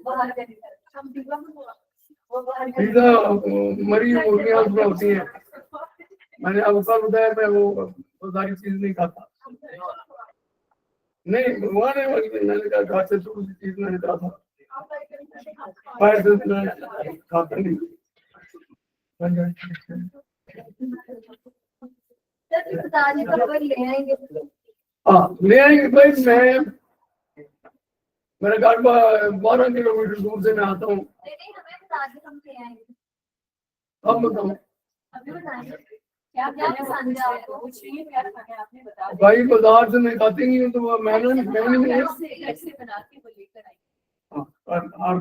बाहर का हम सीधा मरी मुर्गियां उसमें होती हैं मैंने अब कल बताया मैं वो सारी चीज नहीं खाता नहीं भगवान है मैंने कहा घर से शुरू से चीज मैंने कहा था पैसे मैं खाता नहीं बताने का कोई ले आएंगे हाँ ले आएंगे भाई मैं मेरा घर 12 किलोमीटर दूर से मैं आता हूँ नहीं हमें बता दे हम ले आएंगे अब बताऊँ अभी बताएंगे क्या क्या पसंद है आपको कुछ नहीं क्या खाना है आपने बता दिया भाई बाजार से मैं खाती नहीं हूँ तो वो मैंने नहीं है घर से बना के वो लेकर आई हाँ और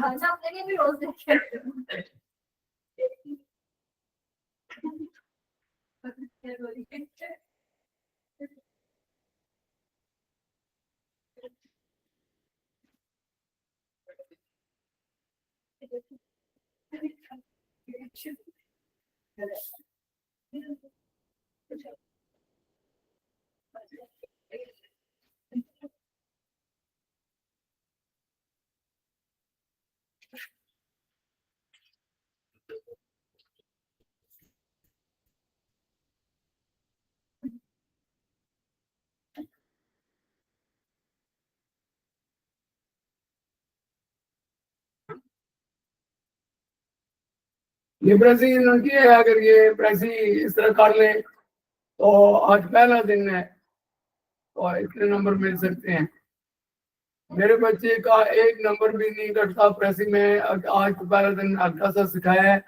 अच्छा आपने ये भी रोज देखे ये प्रेसी लड़की है अगर ये प्रेसी इस तरह कर ले तो आज पहला दिन है और इतने नंबर मिल सकते हैं मेरे बच्चे का एक नंबर भी नहीं घटता प्रेसी में आज तो पहला दिन हल्का सा सिखाया है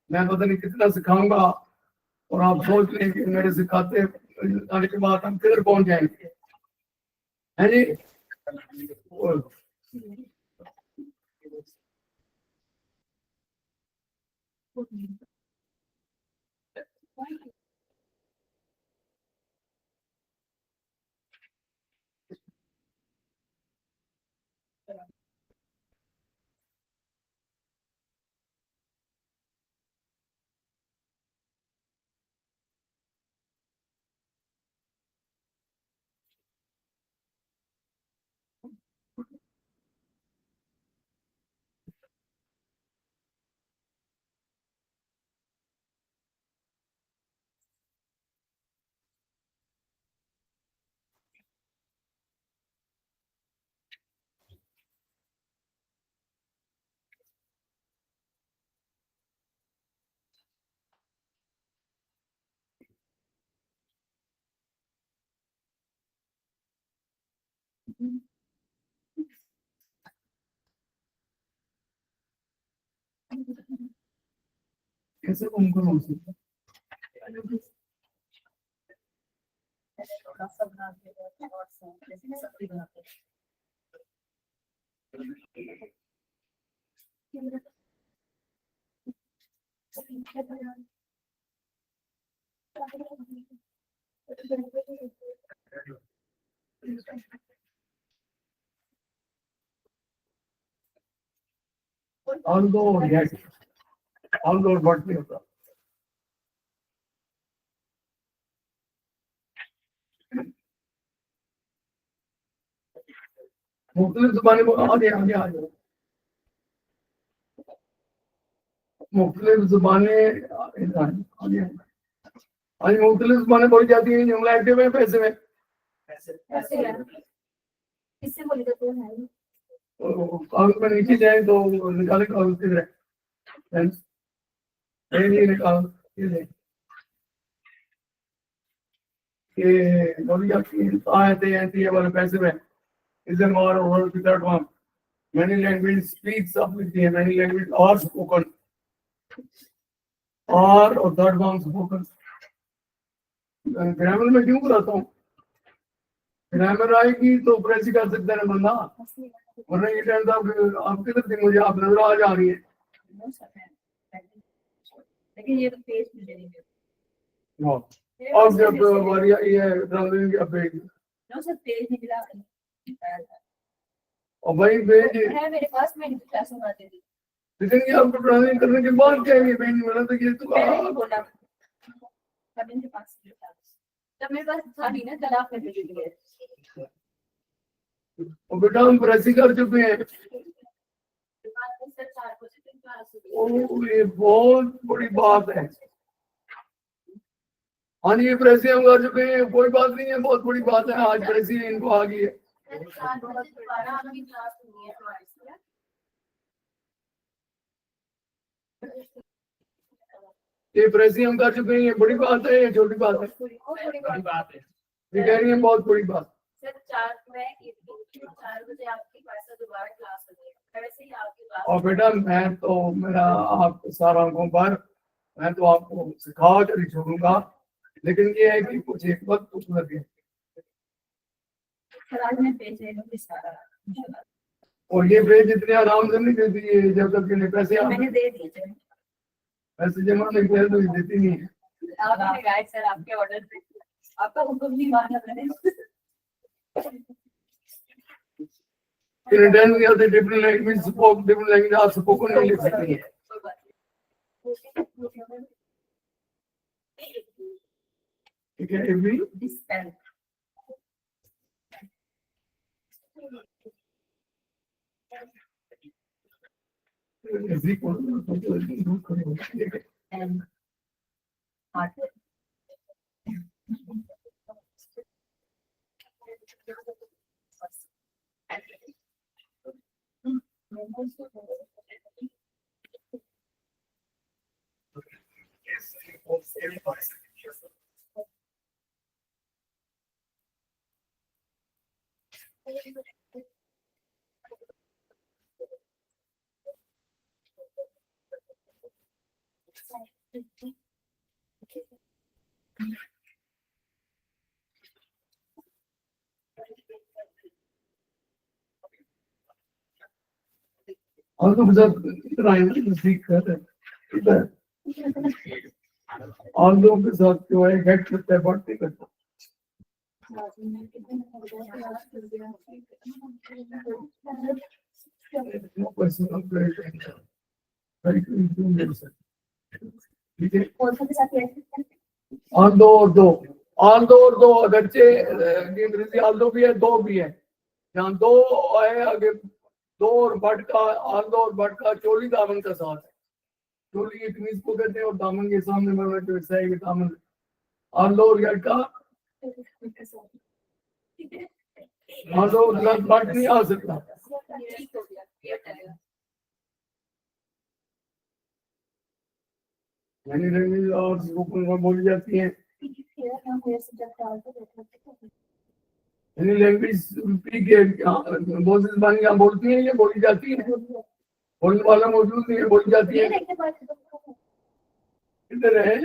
मैं पता नहीं कितना सिखाऊंगा और आप सोच लें कि मेरे सिखाते आने के बाद हम किधर पहुंच जाएंगे है जी कैसे उनको रास्ता बनाते हैं और जैसे सब्जी बनाते हैं। although yes, although what we have. मुख्तलिफ ज़बानें आगे आगे आ जाओ। मुख्तलिफ ज़बानें आगे आज मुख्तलिफ ज़बानें बोली जाती हैं जुमला एक्टिव में पैसे में इससे बोली जाती है कागज में नीचे जाए तो निकाले कागज किधर है ये निकाल ये बोली जाती है आयते ऐसी वाले पैसे में is an or over the third one. Many language speaks up with the many language are spoken. Or third one spoken. Grammar में क्यों कराता हूँ? ग्रामर आएगी तो प्रेस कर सकते हैं बंदा, वरना ये टाइम तो आप किधर थी मुझे आप नजर आ जा रही है। लेकिन ये तो पेज मुझे नहीं मिला। अब जब वारिया ये ट्रांसलेशन की अपडेट नो सर पेज नहीं मिला और भाई पेज है मेरे पास, मैं क्लास में आती थी। लेकिन ये आपको ट्रांसलेशन करने के बाद क्या ये पेज मिला तो ये तो मैंने नहीं बोला कभी मेरे पास नहीं था, तब मेरे पास था नहीं ना, कल आपने भेज दिया। और बेटा हम प्रेस ही कर चुके हैं। सर 4 बजे तक क्लास हुई। ओ ये बहुत बड़ी बात है। हाँ ये प्रेस हम कर चुके हैं, कोई बात नहीं है, बहुत बड़ी बात है। आज प्रेस इनको आ गई है। 4 बजे दोबारा आपकी क्लास हुई है हमारे से। ये प्रेस हम कर चुके हैं, ये बड़ी बात है, ये छोटी बात है? बड़ी बात है। ये कह रही है बहुत बड़ी बात। सर 4 बजे आपकी क्लास दोबारा क्लास हो जाएगी, वैसे ही आपकी क्लास। और बेटा मैं तो मेरा आप सारा आंखों पर मैं तो आपको सिखा कर ही छोड़ूंगा, लेकिन ये है कि कुछ एक वक्त उस लगे। सर आज मैं भेजे लोग सारा और ये पेज इतने आराम से नहीं देती है जब तक इन्हें पैसे मैंने दे दिए थे। पैसे जमा नहीं किया तो ये देती नहीं है। आपने गाइड सर आपके ऑर्डर पे आपका हुक्म नहीं मानना मैंने। In Indian we have the different language spoke, different language are spoken नहीं लिख सकती है। ठीक है एवरी डिस्पेल एवरी को नोट करेंगे। एंड हार्ट और तो जब इतना सीख कर इधर और लोगों के साथ जो है गेट करता है बढ़ते करता और दो अगरचे अंग्रेजी आल्दो भी है, दो भी है, यहाँ दो है आगे दो और बट का आल्दो और बट का चोली दामन का साथ है। चोली एक मीज को कहते हैं और दामन के सामने बना जो ऐसा है कि दामन आल्दो और गट का आल्दो बट नहीं आ सकता। यानी लैंग्वेज और स्पोकन में बोली जाती है। यानी लैंग्वेज बहुत सी जबान यहाँ बोलती है, ये बोली जाती है, बोलने वाला मौजूद नहीं है, बोली जाती है। किधर है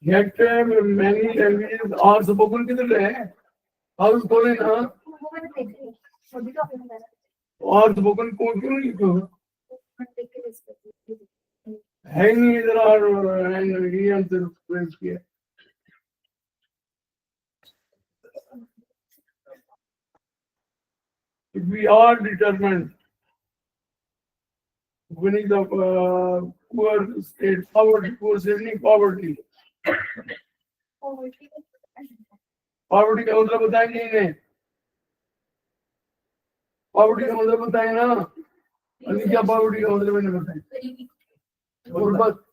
Yet many languages are spoken किधर है? हाउस खोले ना, वो मैंने देख लिया, अभी तो आपने बताया, और spoken कौन क्यों नहीं तो मैंने देख के इसको- है ही नहीं इधर और ये आंसर प्रेस किया. If we are determined winning the poor state poverty, poor state poverty. और ठीक है, Poverty का मतलब बताएंगे इन्हें. Poverty का मतलब बताए ना. अभी क्या poverty का मतलब मैंने बताया. गरीबी गुर्बत.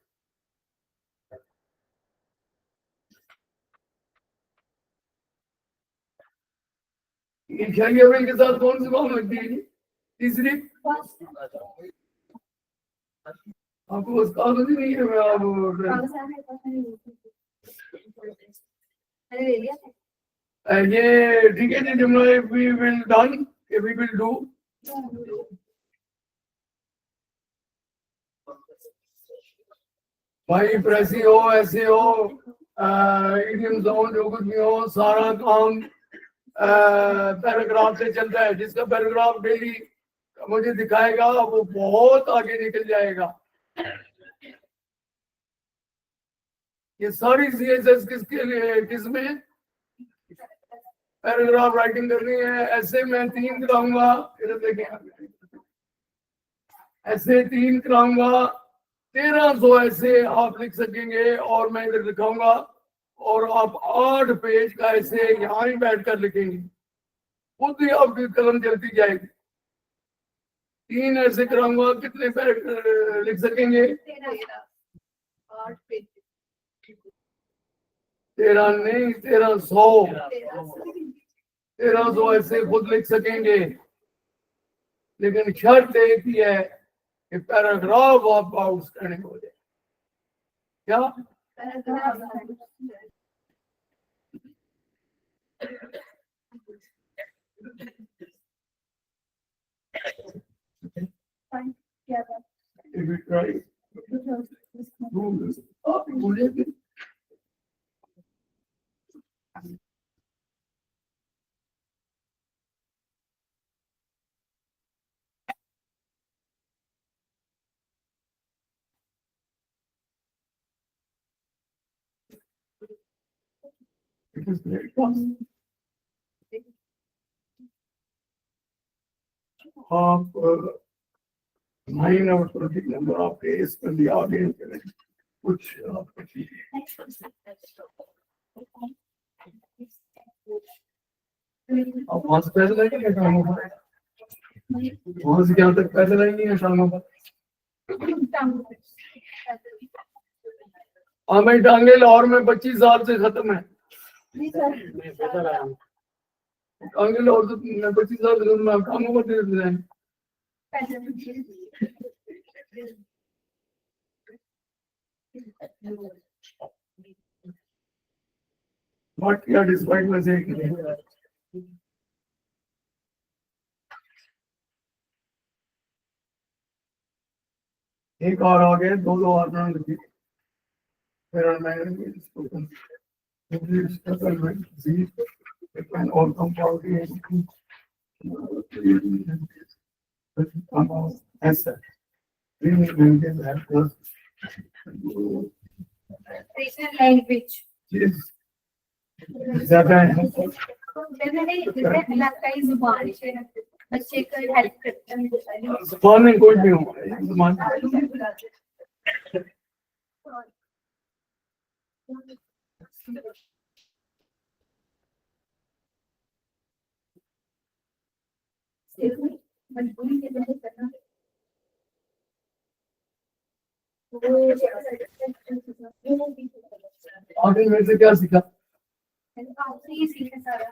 ये खैरिया के साथ कौन सी बात लगती है? तीसरी आपको बस कागज ही नहीं है. मैं आप कागज आ रहा है, पास में नहीं है। मैंने ले लिया था। ये ठीक है जी. जुमला we will done, we will do. भाई प्रेसी हो, ऐसे हो, इडियम्स हो, जो कुछ भी हो, सारा काम पैराग्राफ से चलता है. जिसका पैराग्राफ डेली मुझे दिखाएगा वो बहुत आगे निकल जाएगा. ये सारी सीएसएस किसके लिए, किसमें पैराग्राफ राइटिंग करनी है. ऐसे मैं 3 कराऊंगा, इधर देखें, ऐसे 3 कराऊंगा. 1300 ऐसे आप लिख सकेंगे और मैं इधर दिखाऊंगा और आप 8 पेज का ऐसे यहाँ ही बैठ कर लिखेंगे. खुद ही आपकी कलम चलती जाएगी. 3 ऐसे कराऊंगा, कितने पेज लिख सकेंगे? 8 पेज 13 नहीं, 1300. 1300 ऐसे खुद लिख सकेंगे. लेकिन शर्त एक ही है कि पैराग्राफ आप आउटस्टैंडिंग हो जाए. क्या? क्या था? If you try do this, आप बोलिए. It is very fast. आप 9 और 20 नंबर आपके इस पर दिया आगे करें. कुछ आप वहां से पैसे लाएंगे शामों पर. वहां से क्या तक पैसे लाएंगे शामों पर. हमें टांगे लाहौर में 25 साल से खत्म है. टांगे लाहौर से 25 साल से खत्म है. कामों पर दे देते हैं. What किया डिस्पाइट में से एक और आ गए. 2 आसान लिखी. फिर मैं इसको and outcome quality asset. We will maintain that plus Regional language. is ज्यादा है. इलाकाई जुबान बच्चे को हेल्प करता है. जुबान में कोई नहीं होगा. जुबान मजबूरी के लिए करना. आपने मेरे से क्या सीखा? आपसे ये सीखा सारा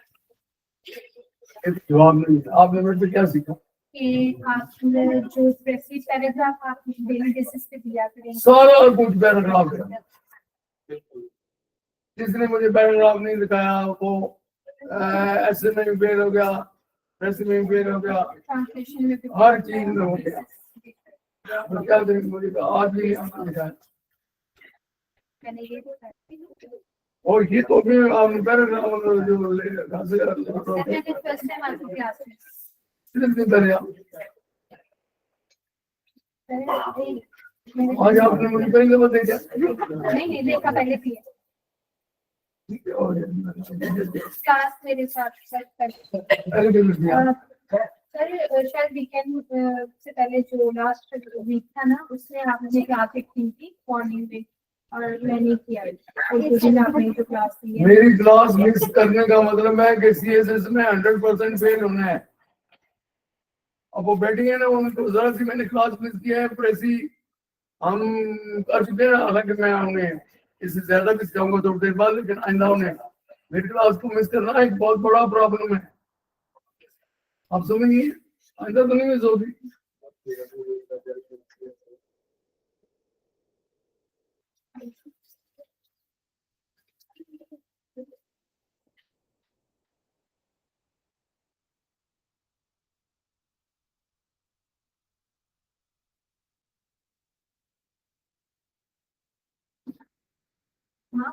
जवाब नहीं. आपने मेरे से क्या सीखा? कि आप जो स्पेसिफिक पैराग्राफ आप डेली बेसिस पे दिया करें. सारा कुछ पैराग्राफ है. जिसने मुझे पैराग्राफ नहीं दिखाया वो ऐसे में फेल हो गया, ऐसे में फेल हो गया, ट्रांसलेशन में भी हर चीज में हो गया. तो क्या करें? मुझे आज भी आपको दिखाया. मैंने ये देखा और ये तो भी जो कहाँ से मैंने फर्स्ट टाइम आपकी क्लास में कितने दिन यार आज आपने मुझे पहले बताया नहीं देखा पहले भी है क्लास मेरे साथ सर शायद वीकेंड से पहले जो लास्ट वीक था ना उसमें आपने क्लास एक की थी मॉर्निंग में और मैंने किया उस दिन आपने जो क्लास ली है मेरी क्लास मिस करने का मतलब है कि सीएसएस में 100% फेल होना है। अब वो बैठी है ना उनको जरा सी मैंने क्लास मिस किया है पर ऐसी हम कर चुके हैं। हालांकि मैं उन्हें इससे ज्यादा मिस जाऊंगा थोड़ी देर बाद, लेकिन आइंदा उन्हें मेरी क्लास को मिस करना एक बहुत बड़ा प्रॉब्लम है। आप समझिए आइंदा तो नहीं मिस होगी। हाँ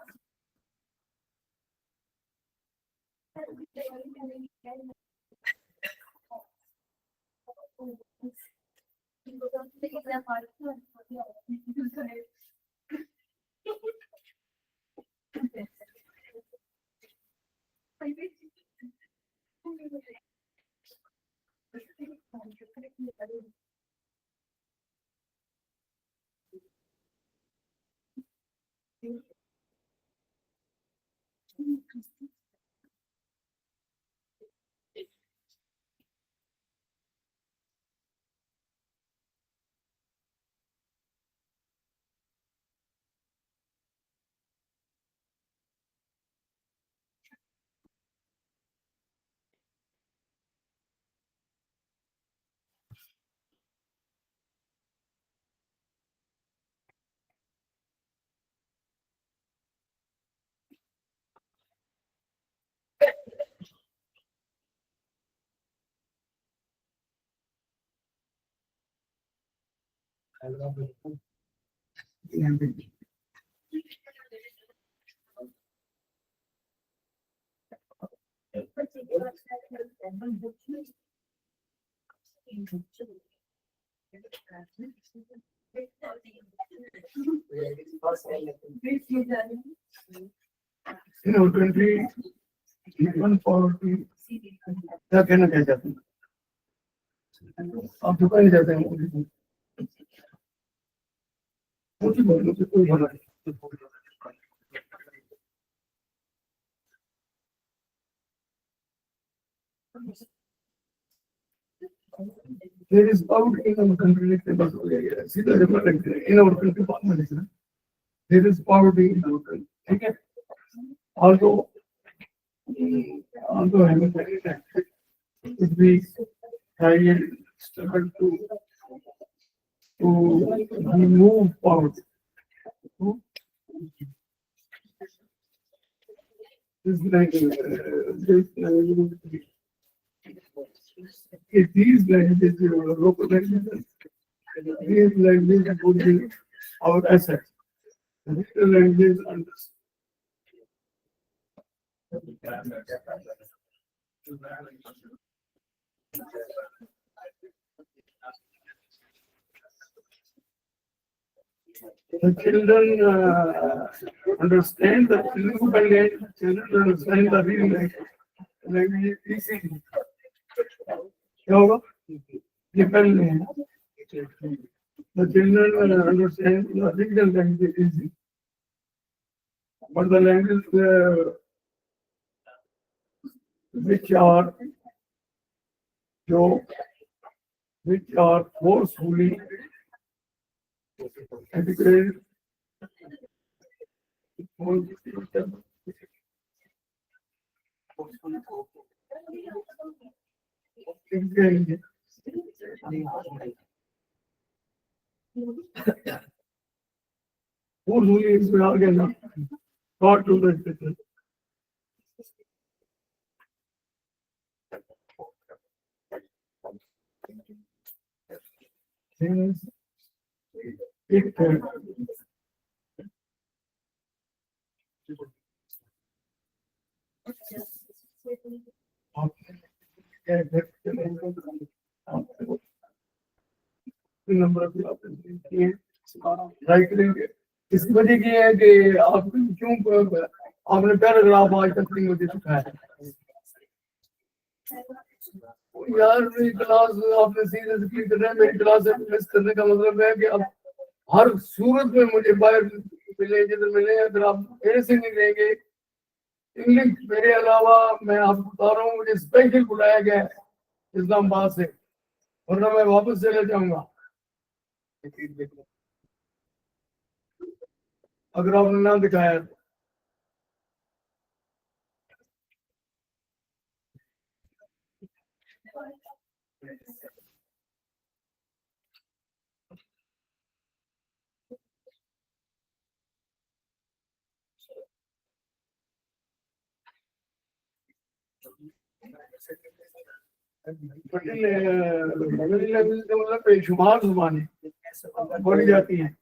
You know, 2140 क्या कहना क्या चाहते हैं आप? दुकान जाते हैं मुझे बोलो कि कोई भला नहीं। There is about in our country लिखते बस हो गया सीधा जब लगते हैं in our country बाद में लिखना there is poverty in our country, ठीक है। although having said that if we try and struggle to remove poverty this if these languages local languages these languages would be our asset. The language understood. The children understand the Telugu language, children understand the real language easily. क्या होगा? Depend the children understand the real language easy. But the language which are forcefully educated forcefully इसमें आ गया ना taught to the children. It number right करेंगे। इस वजह की है कि आप क्यों आपने पैराग्राफ आज तक नहीं मुझे सिखाया। यार मेरी क्लास आपने सीधे से क्लिक करना है, मेरी क्लास से मिस करने का मतलब है कि अब हर सूरत में मुझे बाहर मिले जिधर मिले, अगर आप मेरे से नहीं रहेंगे इंग्लिश मेरे अलावा, मैं आपको बता रहा हूँ मुझे स्पेशल बुलाया गया है इस्लामाबाद से, वरना मैं वापस चले जाऊंगा अगर आपने ना दिखाया तो। मतलब बेशुमार जुबानें बोली जाती हैं।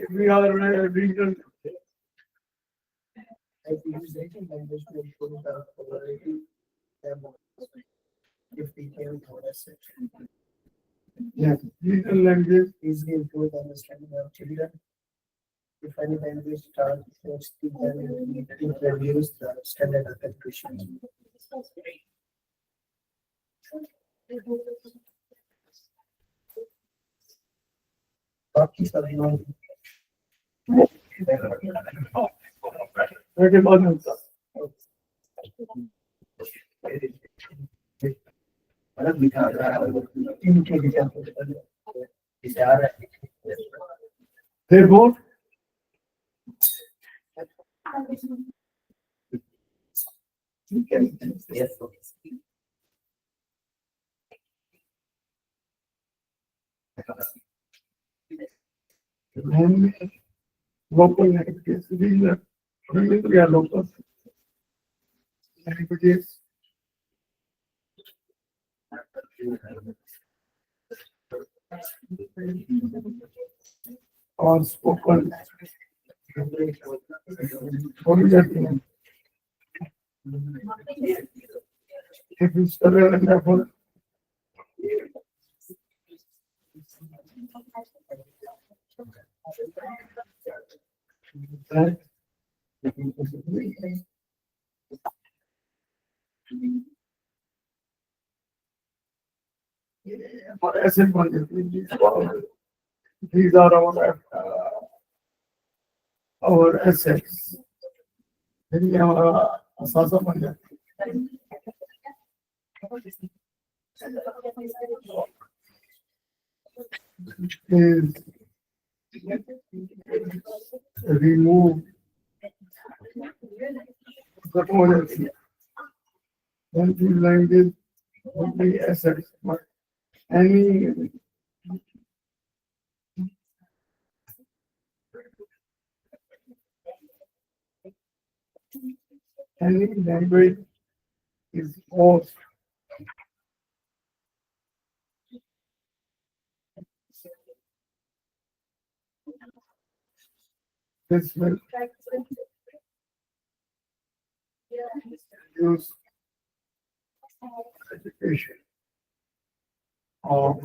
We are regional. Yes, regional language. Easily improve the understanding of children. If any language starts to speak, then we need to introduce the standard authentication. बाकी सभी लोग के बाद में होता अलग लिखा जा रहा है इनके विचार है Therefore, Yes. when local languages, these are really are local languages. Or spoken बोली जाती हैं। If you study and therefore that for essay point of view, these are our assets. Then we have Asasa Panja. Is remove the then these languages would be assets, but any language is forced. This will use education of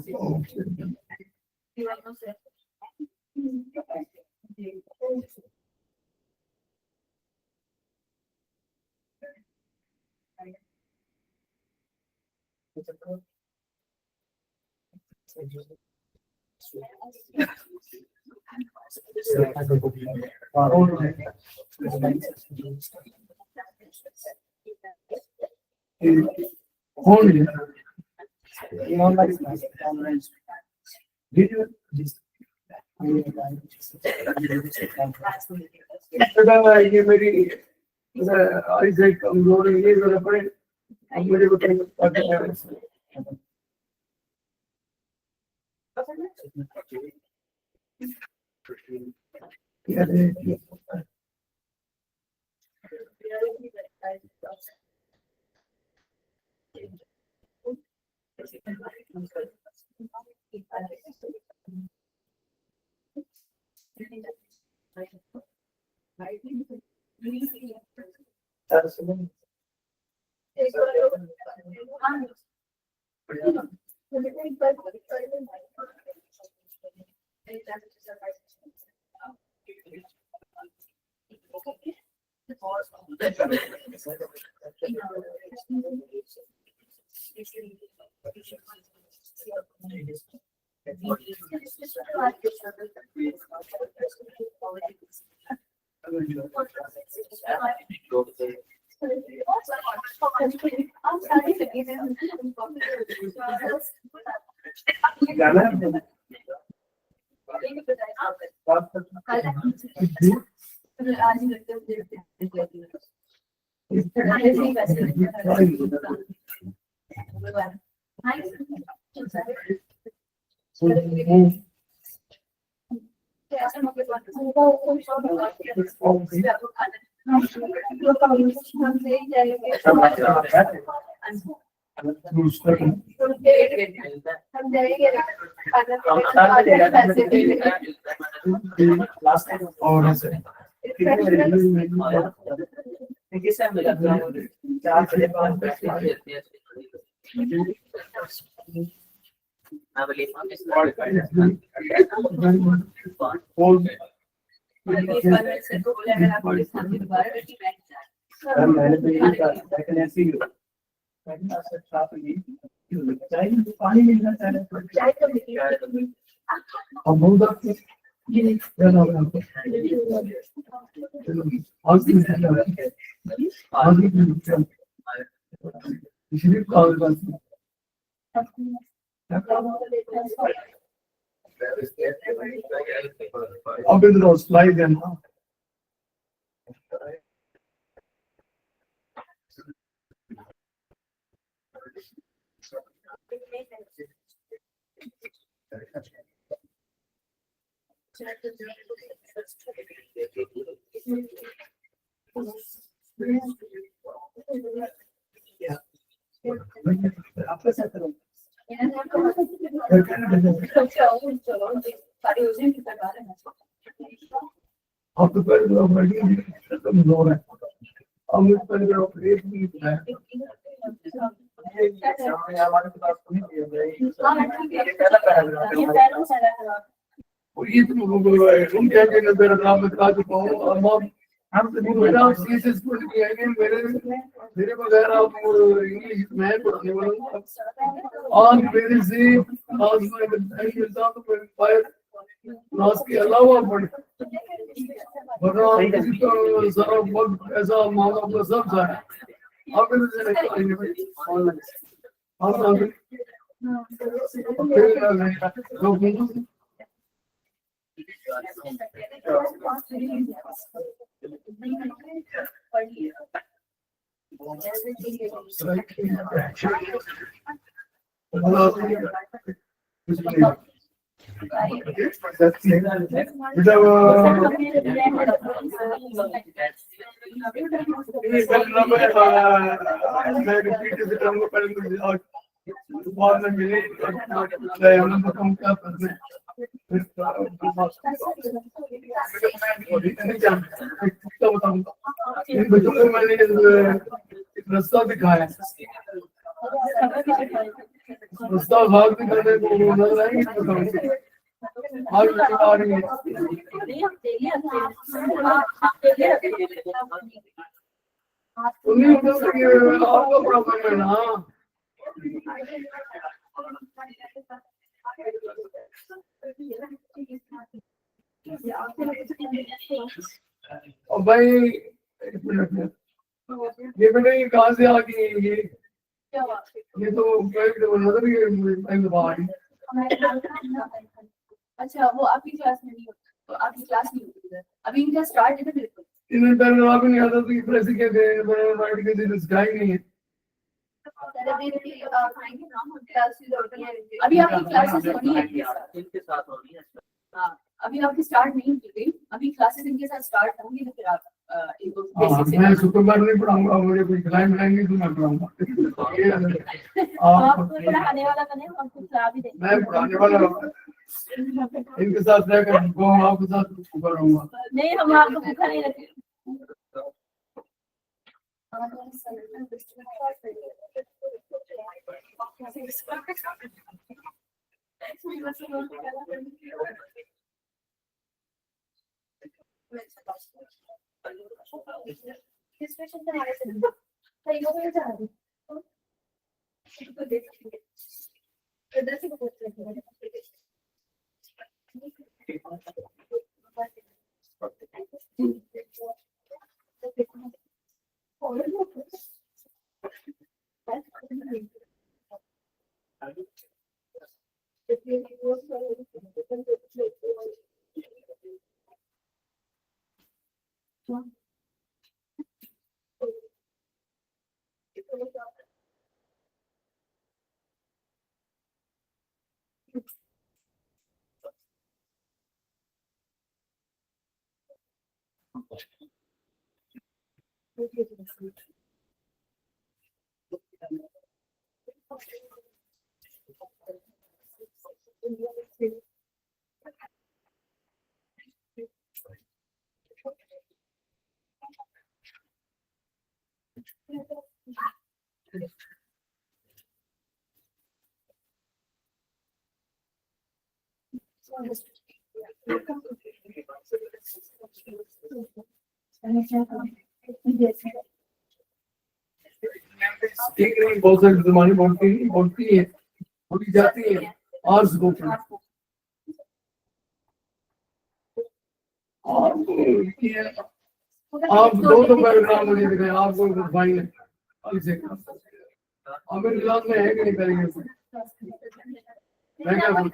only ये मेरी ऐसे कमजोर है ये जरा पड़े अब मुझे बताइए और ऐसे किस टाइम में जाते हैं? 4 बजे 5 बजे जाते हैं। I believe on this part. पानी मिलना चाहिए और बहुत इसलिए अब इधर स्लाइड है ना आपके साथ करो आप तो पहले तो बड़ी खत्म हो रहा है हम इस पर जो प्लेट भी है वो ये तो रूम क्या के नजर आप बता चुका हूँ हम तो मेरा सीएसएस पढ़ के आएंगे मेरे बगैर आप इंग्लिश मैं पढ़ने वाला हूँ और मेरे से आज मैं मिलता हूँ तो फायर क्लास के अलावा पढ़ वरना किसी का सारा वक्त ऐसा मानो का सब जाए आप इधर से निकालेंगे भाई ऑनलाइन फिर इन बच्चों को मैंने रास्ता दिखाया रास्ता भाग दिखाने को नजर आएंगे आज आ रही है उन्हीं आपका प्रॉब्लम है ना और भाई एक मिनट ये बेटे कहाँ से आ गई ये तो नजर ही बाहर अच्छा वो आपकी क्लास में नहीं होता तो आपकी क्लास नहीं होती है अभी इनका स्टार्ट है ना बिल्कुल इन्हें पहले आप नहीं आता तो प्रेस के दे राइट के दिन इसका ही नहीं है अभी आपकी क्लासेस होनी है इनके साथ होनी है। हाँ अभी आपकी स्टार्ट नहीं की गई अभी क्लासेस इनके साथ स्टार्ट होंगी तो फिर आप इनको मैं शुक्रवार नहीं पढ़ाऊंगा मुझे कोई क्लाइंट लाएंगे तो मैं पढ़ाऊंगा आपको पढ़ाने वाला बने आपको सलाह भी देंगे मैं पढ़ाने वाला इनके साथ रहकर आपके साथ करूंगा नहीं हम आपको भूखा नहीं रखेंगे किस पे चलते हमारे से सही हो गया जा रही तो देख इधर से पूछ लेते हैं ठीक नहीं, बहुत सारी जमाने बोलती है बोली जाती है आर्स को आप दो पैराग्राफ मुझे दिखाए आपको फाइन है आप मेरे क्लास में है कि नहीं करेंगे मैं क्या बोलूं?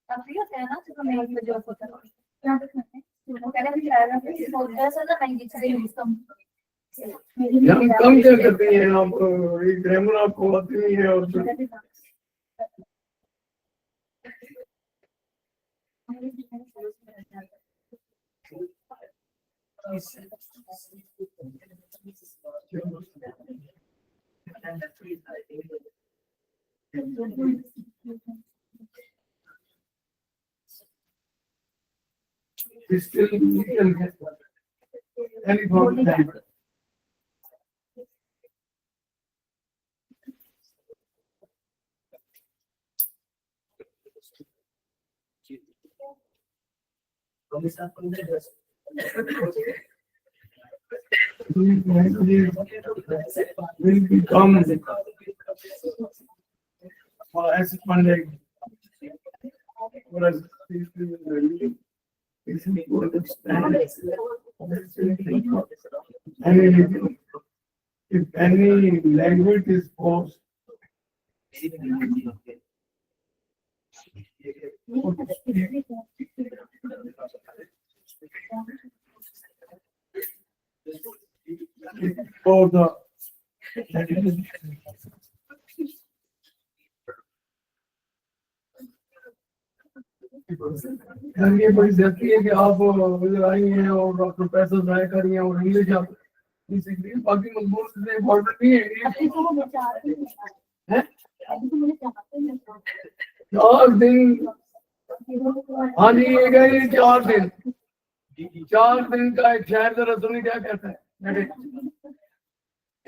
काफी होते हैं ना तो मैं एक जॉब होता है क्या देखते हैं वो कह रहे हैं यार बहुत ज्यादा ना महंगी चीजें कम हम कम क्या करते हैं आप एक ग्रामर आपको आती नहीं है और still any problem. Will become as Monday. Whereas if any language is forced, for the ये बड़ी जरूरी है कि आप इधर आई हैं और आप पैसा जाया कर रही हैं और इंग्लिश आप नहीं सीख रही हैं बाकी मजबूर से इम्पोर्टेंट नहीं है अभी तो मैं चाहती हूँ हैं? अभी तो मुझे चाहते हैं 4 दिन हाँ जी ये गए 4 दिन का एक शायर जरा सुनिए क्या कहता है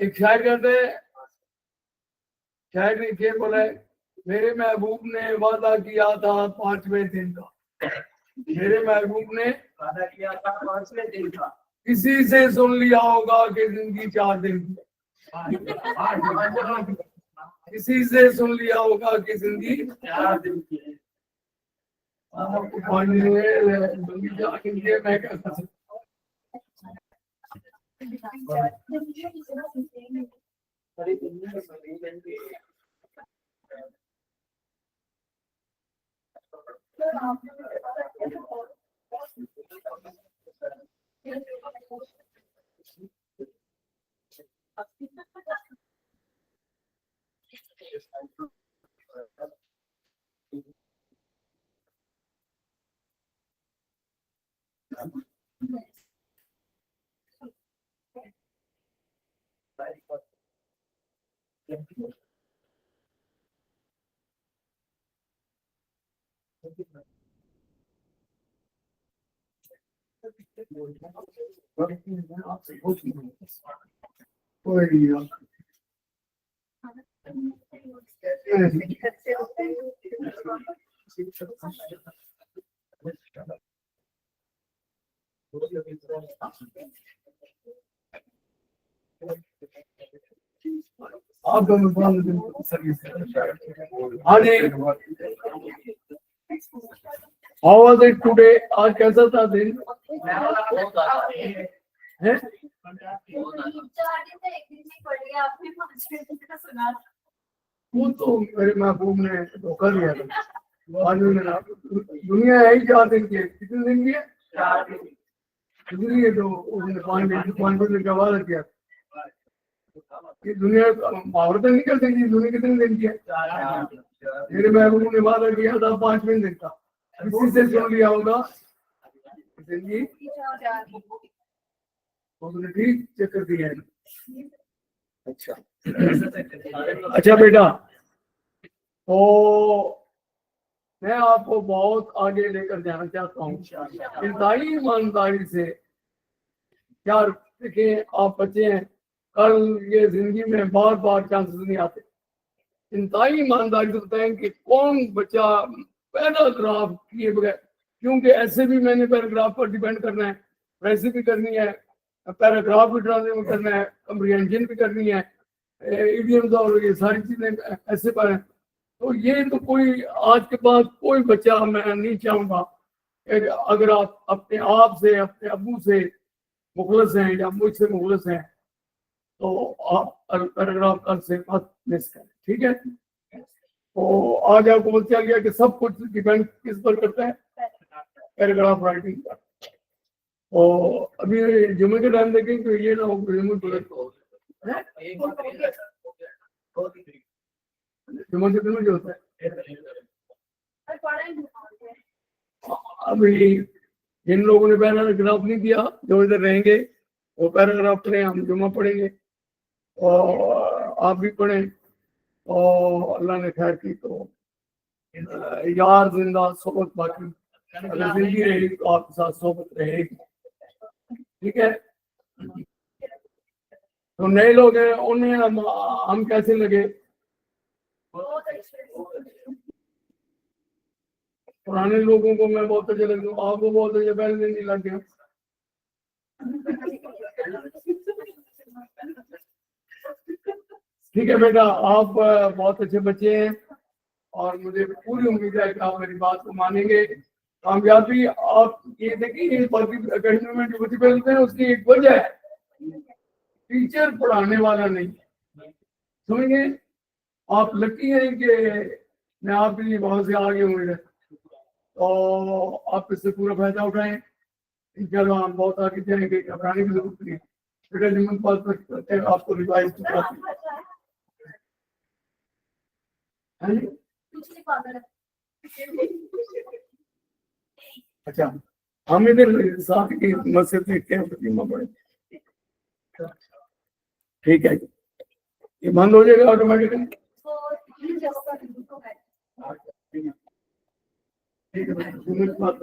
एक शायर कहते हैं शायर ने क्या बोला है मेरे महबूब ने वादा किया था 5वें दिन का मेरे महबूब ने वादा किया था 5वें दिन का किसी से सुन लिया होगा कि जिंदगी 4 दिन की किसी से सुन लिया होगा कि जिंदगी 4 दिन की है आपको पानी में जाके मैं क्या कर सकता सारी दुनिया में संगीत की कोई आप दोनों सर्विस हाँ जी हाउ वाज इट टुडे आज कैसा था दिन हैं? 4 दिन से एक दिन नहीं पड़ गया आपने 5 मिनट का सुना वो तो मेरे महबूब ने धोखा दिया था आज में दुनिया है ही 4 दिन की कितने दिन की है इसलिए तो उसने 5 दिन का वादा किया ये दुनिया मुहावरत नहीं कर सकती दुनिया कितने दिन की है मेरे महबूब ने वादा किया था 5 दिन का किसी से सुन लिया होगा जिंदगी उसने ठीक चेक कर दिया है अच्छा बेटा तो मैं आपको बहुत आगे लेकर जाना चाहता हूँ इंतहाई ईमानदारी से यार देखिए आप बच्चे हैं कल ये जिंदगी में बार बार चांसेस नहीं आते इंतहाई ईमानदारी से बताएं कि कौन बच्चा पैराग्राफ किए बगैर क्योंकि ऐसे भी मैंने पैराग्राफ पर डिपेंड करना है वैसे भी करनी है पैराग्राफ भी ट्रांसलेट करना है कम्प्रीहेंशन भी करनी है इडियम्स और ये सारी चीजें ऐसे पर हैं तो ये तो कोई आज के बाद कोई बच्चा मैं नहीं चाहूंगा अगर आप अपने आप से अपने अबू से मुखलस हैं या मुझसे मुखलस हैं तो आप पैराग्राफ कल से मत मिस करें ठीक है तो आज आपको पता चल गया कि सब कुछ डिपेंड किस पर करता है पैराग्राफ राइटिंग पर और अभी जुम्मे के टाइम देखें तो ये ना हो जुम्मे कितने बजे होता है अभी जिन लोगों ने पैराग्राफ नहीं दिया जो इधर रहेंगे वो पैराग्राफ पढ़े हम जुम्मा पढ़ेंगे और आप भी पढ़ें और अल्लाह ने खैर की तो यार जिंदा सोबत बाकी अगर जिंदगी रहेगी तो आपके साथ सोबत रहेगी ठीक है तो नए लोग हैं उन्हें हम कैसे लगे पुराने लोगों को मैं बहुत अच्छे लगता हूँ आपको बहुत अच्छे पहले दिन नहीं लग गया ठीक है बेटा आप बहुत अच्छे बच्चे हैं और मुझे पूरी उम्मीद है कि आप मेरी बात को मानेंगे कामयाबी आप ये देखिए बाकी अकेडमी में जो बच्चे पढ़ते हैं उसकी एक वजह है टीचर पढ़ाने वाला नहीं समझे आप लकी हैं कि मैं आपके लिए बहुत से आगे हूँ इधर तो आप इससे पूरा फायदा उठाएं इंशाल्लाह हम बहुत आगे जाएंगे घबराने की जरूरत नहीं बेटा जिम्मन पास करते हैं आपको रिवाइज अच्छा हम इधर साथ की मस्जिद में कैंप जिम्मा पड़े ठीक है ये बंद हो जाएगा ऑटोमेटिकली ठीक है बात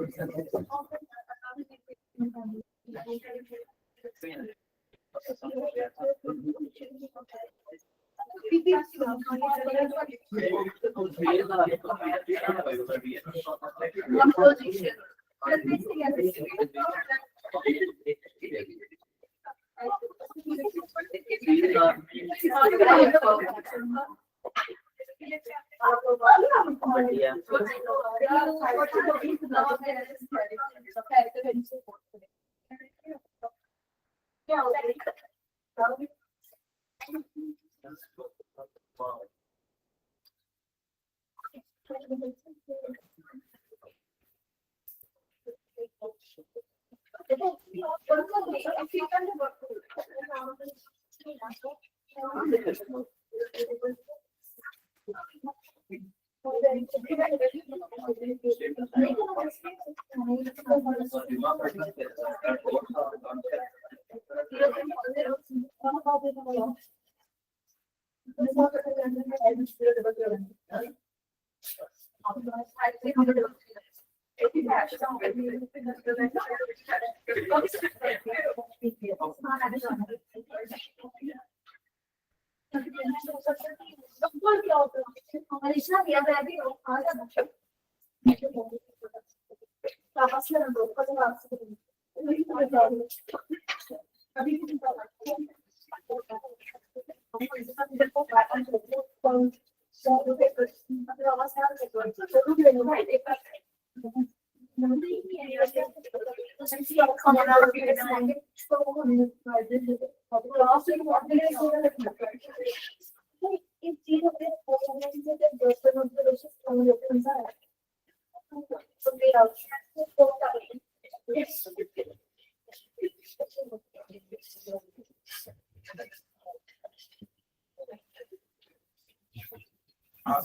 हमेशा दिया मैं भी आ जाता हाँ,